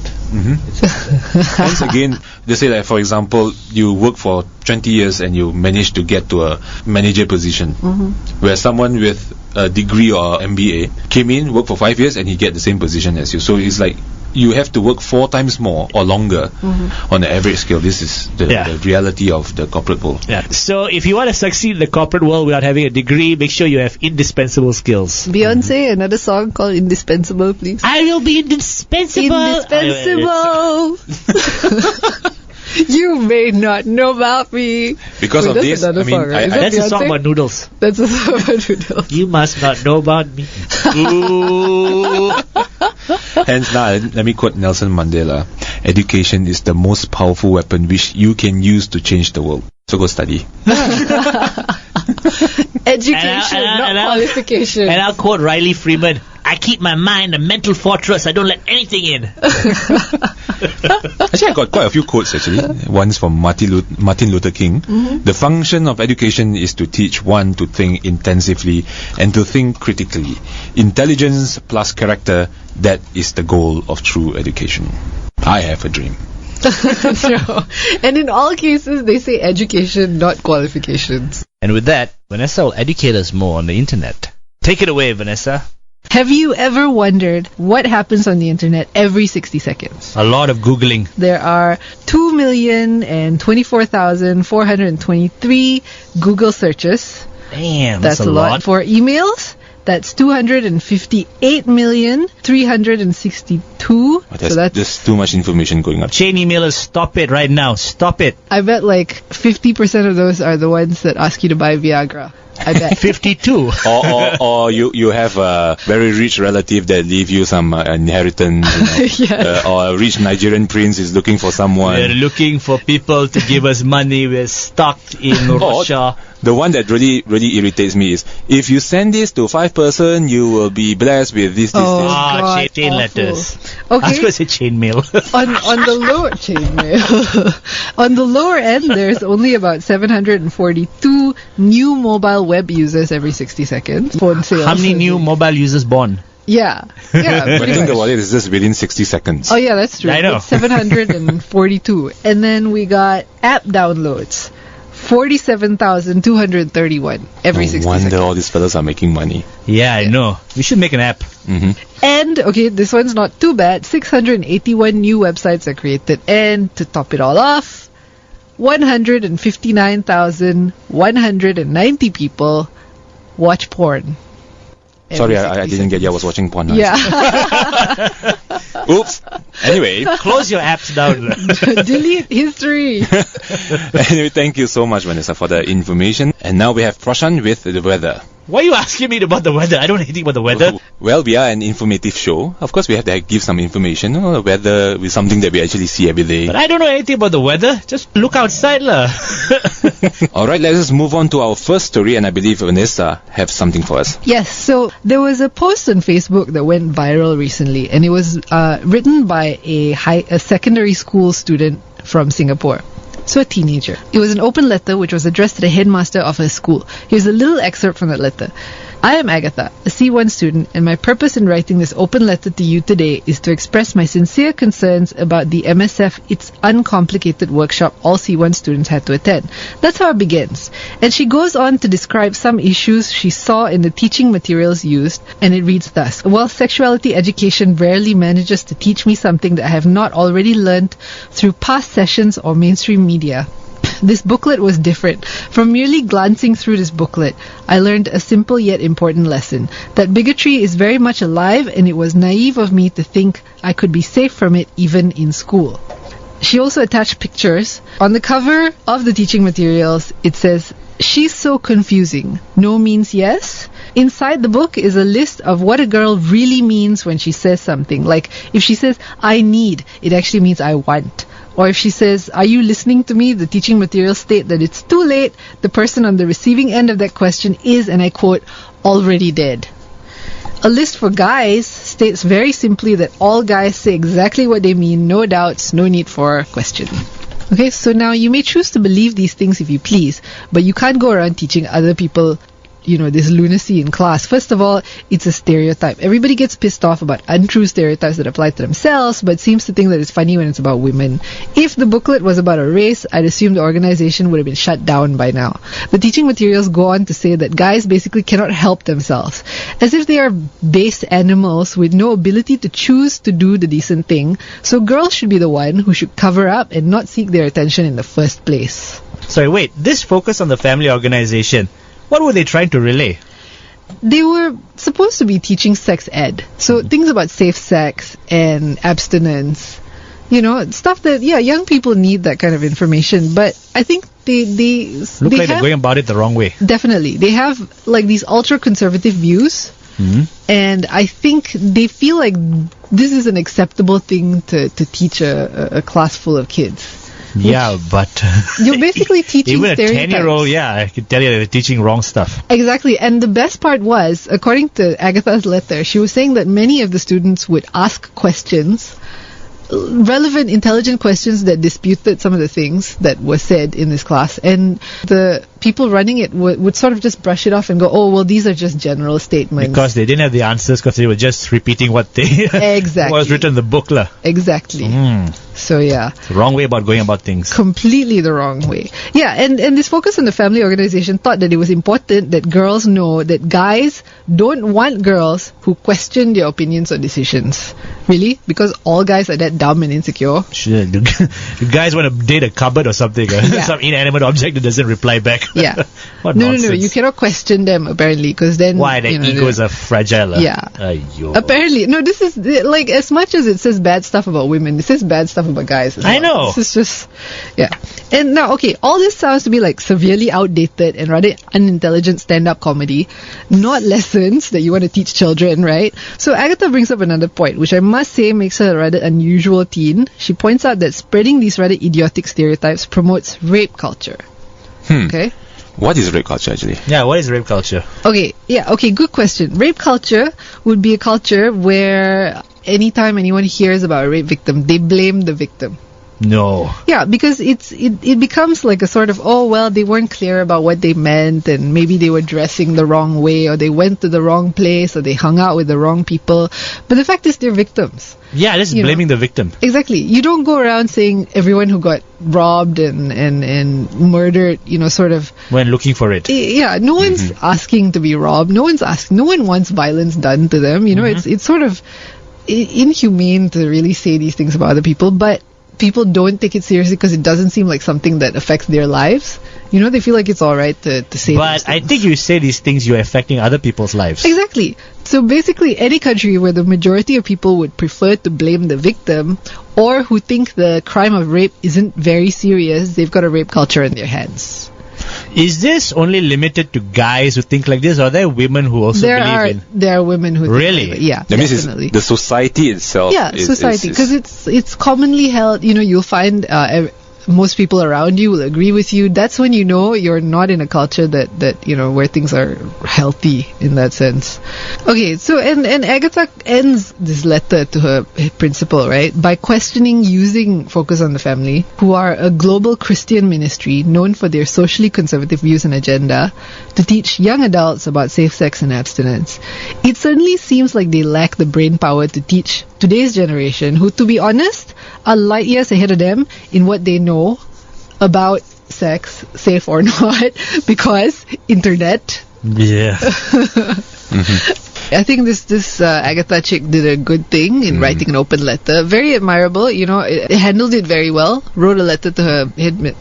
Speaker 1: once again, they say like, for example, you work for 20 years and you manage to get to a manager position, where someone with a degree or MBA came in, worked for 5 years, and he get the same position as you. So it's like you have to work 4 times more or longer on the average scale. This is the reality of the corporate world.
Speaker 4: Yeah. So if you want to succeed in the corporate world without having a degree, make sure you have indispensable skills.
Speaker 3: Beyonce, another song called Indispensable, please.
Speaker 4: I will be indispensable.
Speaker 3: Indispensable. You may not know about me.
Speaker 1: Because
Speaker 3: Wait,
Speaker 1: of
Speaker 3: that's
Speaker 1: this,
Speaker 3: another
Speaker 1: I mean,
Speaker 3: song, right? Is that
Speaker 4: That's a song
Speaker 3: Beyonce?
Speaker 4: about noodles.
Speaker 3: That's a song about noodles.
Speaker 4: You must not know about me. Ooh.
Speaker 1: hence now, let me quote Nelson Mandela: education is the most powerful weapon which you can use to change the world. So go study.
Speaker 3: Education, not qualification.
Speaker 4: And I'll quote Riley Freeman: I keep my mind a mental fortress. I don't let anything in.
Speaker 1: Actually, I got quite a few quotes actually. One's from Martin Luther King. The function of education is to teach one to think intensively and to think critically. Intelligence plus character, that is the goal of true education. I have a dream.
Speaker 3: No. And in all cases, they say education, not qualifications.
Speaker 4: And with that, Vanessa will educate us more on the internet. Take it away, Vanessa.
Speaker 3: Have you ever wondered what happens on the internet every 60 seconds?
Speaker 4: A lot of Googling.
Speaker 3: There are 2,024,423 Google searches.
Speaker 4: Damn,
Speaker 3: That's a lot. For emails, that's 258,362,000. So that's,
Speaker 1: just too much information going up.
Speaker 4: Chain emailers, stop it right now. Stop it.
Speaker 3: I bet like 50% of those are the ones that ask you to buy Viagra. I bet.
Speaker 4: 52.
Speaker 1: or you have a very rich relative that leave you some inheritance, you know.
Speaker 3: Yeah.
Speaker 1: Or a rich Nigerian prince is looking for someone.
Speaker 4: We're looking for people to give us money. We're stuck in Russia.
Speaker 1: The one that really irritates me is, if you send this to 5 person, you will be blessed with this.
Speaker 3: God,
Speaker 4: chain
Speaker 3: awful.
Speaker 4: letters. I was
Speaker 3: Okay.
Speaker 4: going to say chain mail.
Speaker 3: on the lower chain mail. On the lower end, there's only about 742 new mobile web users every 60 seconds. Phone sales.
Speaker 4: How many new mobile users born?
Speaker 3: Yeah.
Speaker 1: But
Speaker 3: Pretty
Speaker 1: think
Speaker 3: much.
Speaker 1: about it, it's just within 60 seconds.
Speaker 3: Oh yeah, that's true.
Speaker 4: I know.
Speaker 3: It's 742. And then we got app downloads. 47,231 every 60
Speaker 1: No wonder
Speaker 3: seconds.
Speaker 1: all these fellas are making money.
Speaker 2: Yeah, I know. We should make an app.
Speaker 3: And, okay, this one's not too bad. 681 new websites are created. And to top it all off, 159,190 people watch porn.
Speaker 1: Sorry,
Speaker 3: every
Speaker 1: I
Speaker 3: 60
Speaker 1: didn't get you. I was watching porn.
Speaker 3: Yeah.
Speaker 1: Oops. Anyway.
Speaker 2: Close your apps down.
Speaker 3: Delete history.
Speaker 1: Anyway, thank you so much, Vanessa, for the information. And now we have Prashan with the weather.
Speaker 2: Why are you asking me about the weather? I don't know anything about the weather.
Speaker 1: Well, we are an informative show. Of course, we have to give some information. The weather is something that we actually see every day.
Speaker 2: But I don't know anything about the weather. Just look outside lah.
Speaker 1: Alright, let us move on to our first story, and I believe Vanessa have something for us.
Speaker 3: Yes, so there was a post on Facebook that went viral recently, and it was written by a secondary school student from Singapore. So a teenager. It was an open letter which was addressed to the headmaster of her school. Here's a little excerpt from that letter. I am Agatha, a C1 student, and my purpose in writing this open letter to you today is to express my sincere concerns about the MSF It's Uncomplicated workshop all C1 students had to attend. That's how it begins. And she goes on to describe some issues she saw in the teaching materials used, and it reads thus. While sexuality education rarely manages to teach me something that I have not already learned through past sessions or mainstream media, this booklet was different. From merely glancing through this booklet, I learned a simple yet important lesson. That bigotry is very much alive, and it was naive of me to think I could be safe from it even in school. She also attached pictures. On the cover of the teaching materials, it says, "She's so confusing. No means yes." Inside the book is a list of what a girl really means when she says something. Like, if she says, "I need," it actually means "I want." Or if she says, "Are you listening to me?" the teaching materials state that it's too late. The person on the receiving end of that question is, and I quote, "already dead." A list for guys states very simply that all guys say exactly what they mean, no doubts, no need for questioning. Okay, so now you may choose to believe these things if you please, but you can't go around teaching other people this lunacy in class. First of all, it's a stereotype. Everybody gets pissed off about untrue stereotypes that apply to themselves, but seems to think that it's funny when it's about women. If the booklet was about a race, I'd assume the organization would have been shut down by now. The teaching materials go on to say that guys basically cannot help themselves, as if they are base animals with no ability to choose to do the decent thing, so girls should be the one who should cover up and not seek their attention in the first place.
Speaker 2: Sorry, wait. This focus on the family organization. What were they trying to relay?
Speaker 3: They were supposed to be teaching sex ed. So things about safe sex and abstinence, stuff that, young people need that kind of information. But I think they
Speaker 2: Look like they're going about it the wrong way.
Speaker 3: Definitely. They have like these ultra-conservative views. And I think they feel like this is an acceptable thing to teach a class full of kids.
Speaker 2: Yeah, but
Speaker 3: you're basically teaching
Speaker 2: even a
Speaker 3: stereotypes.
Speaker 2: 10-year-old, I can tell you they're teaching wrong stuff.
Speaker 3: Exactly, and the best part was, according to Agatha's letter, she was saying that many of the students would ask questions, relevant, intelligent questions that disputed some of the things that were said in this class, and the people running it would sort of just brush it off and go, "Oh, well, these are just general statements."
Speaker 2: Because they didn't have the answers, because they were just repeating what they
Speaker 3: exactly
Speaker 2: was written in the book lah.
Speaker 3: Exactly. So yeah,
Speaker 2: it's the wrong way about going about things.
Speaker 3: Completely the wrong way. Yeah, and this focus on the family organization thought that it was important that girls know that guys don't want girls who question their opinions or decisions. Really? Because all guys are that dumb and insecure?
Speaker 2: Shit, do guys want to date a cupboard or something? Some inanimate object that doesn't reply back?
Speaker 3: Yeah.
Speaker 2: What
Speaker 3: no,
Speaker 2: nonsense.
Speaker 3: you cannot question them apparently, because then
Speaker 2: why their egos are fragile.
Speaker 3: Yeah.
Speaker 2: Ayyo.
Speaker 3: Apparently, no. This is like, as much as it says bad stuff about women, it says bad stuff about guys as well.
Speaker 2: I know.
Speaker 3: This is just And now, okay, all this sounds to be like severely outdated and rather unintelligent stand-up comedy, not lessons that you want to teach children, right? So Agatha brings up another point, which I must say makes her a rather unusual teen. She points out that spreading these rather idiotic stereotypes promotes rape culture. Okay.
Speaker 1: What is rape culture actually?
Speaker 2: Yeah, what is rape culture?
Speaker 3: Okay, good question. Rape culture would be a culture where anytime anyone hears about a rape victim, they blame the victim.
Speaker 2: No.
Speaker 3: Yeah, because it becomes like a sort of, oh, well, they weren't clear about what they meant, and maybe they were dressing the wrong way, or they went to the wrong place, or they hung out with the wrong people. But the fact is, they're victims.
Speaker 2: Yeah, this is
Speaker 3: You know.
Speaker 2: blaming the victim.
Speaker 3: Exactly. You don't go around saying everyone who got robbed and murdered, sort of.
Speaker 2: When looking for it.
Speaker 3: Yeah, no one's asking to be robbed. No one wants violence done to them. It's sort of inhumane to really say these things about other people, but people don't take it seriously because it doesn't seem like something that affects their lives. They feel like it's alright to say
Speaker 2: But
Speaker 3: those
Speaker 2: I
Speaker 3: things.
Speaker 2: think you say these things, you're affecting other people's lives.
Speaker 3: Exactly. So basically, any country where the majority of people would prefer to blame the victim, or who think the crime of rape isn't very serious, they've got a rape culture in their hands.
Speaker 2: Is this only limited to guys who think like this, or are there women who also believe in...
Speaker 3: There are women who
Speaker 2: Really?
Speaker 3: think like that. Yeah,
Speaker 5: That means
Speaker 3: definitely.
Speaker 5: the society itself.
Speaker 3: Yeah, society, because it's commonly held. You'll find most people around you will agree with you. That's when you know you're not in a culture that where things are healthy in that sense. Okay, so and Agatha ends this letter to her principal, right, by questioning using Focus on the Family, who are a global Christian ministry known for their socially conservative views and agenda, to teach young adults about safe sex and abstinence. It certainly seems like they lack the brain power to teach today's generation, who, to be honest, are light years ahead of them in what they know about sex, safe or not, because internet.
Speaker 2: Yeah.
Speaker 3: I think this Agatha chick did a good thing in writing an open letter. Very admirable, it handled it very well. Wrote a letter to her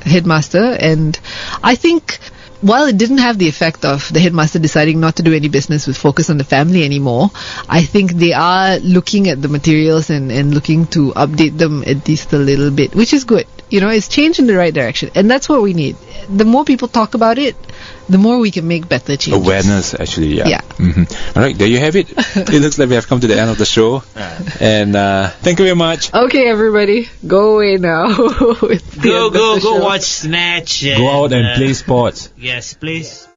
Speaker 3: headmaster, and I think while it didn't have the effect of the headmaster deciding not to do any business with Focus on the Family anymore, I think they are looking at the materials and looking to update them at least a little bit, which is good. It's change in the right direction, and that's what we need. The more people talk about it, the more we can make better changes.
Speaker 5: Awareness, actually, yeah.
Speaker 3: Yeah.
Speaker 5: All right, there you have it. It looks like we have come to the end of the show. And thank you very much.
Speaker 3: Okay, everybody, go away now. It's the end of the
Speaker 4: Go
Speaker 3: show.
Speaker 4: watch Snatch.
Speaker 1: Go out and play sports.
Speaker 4: Yes, please.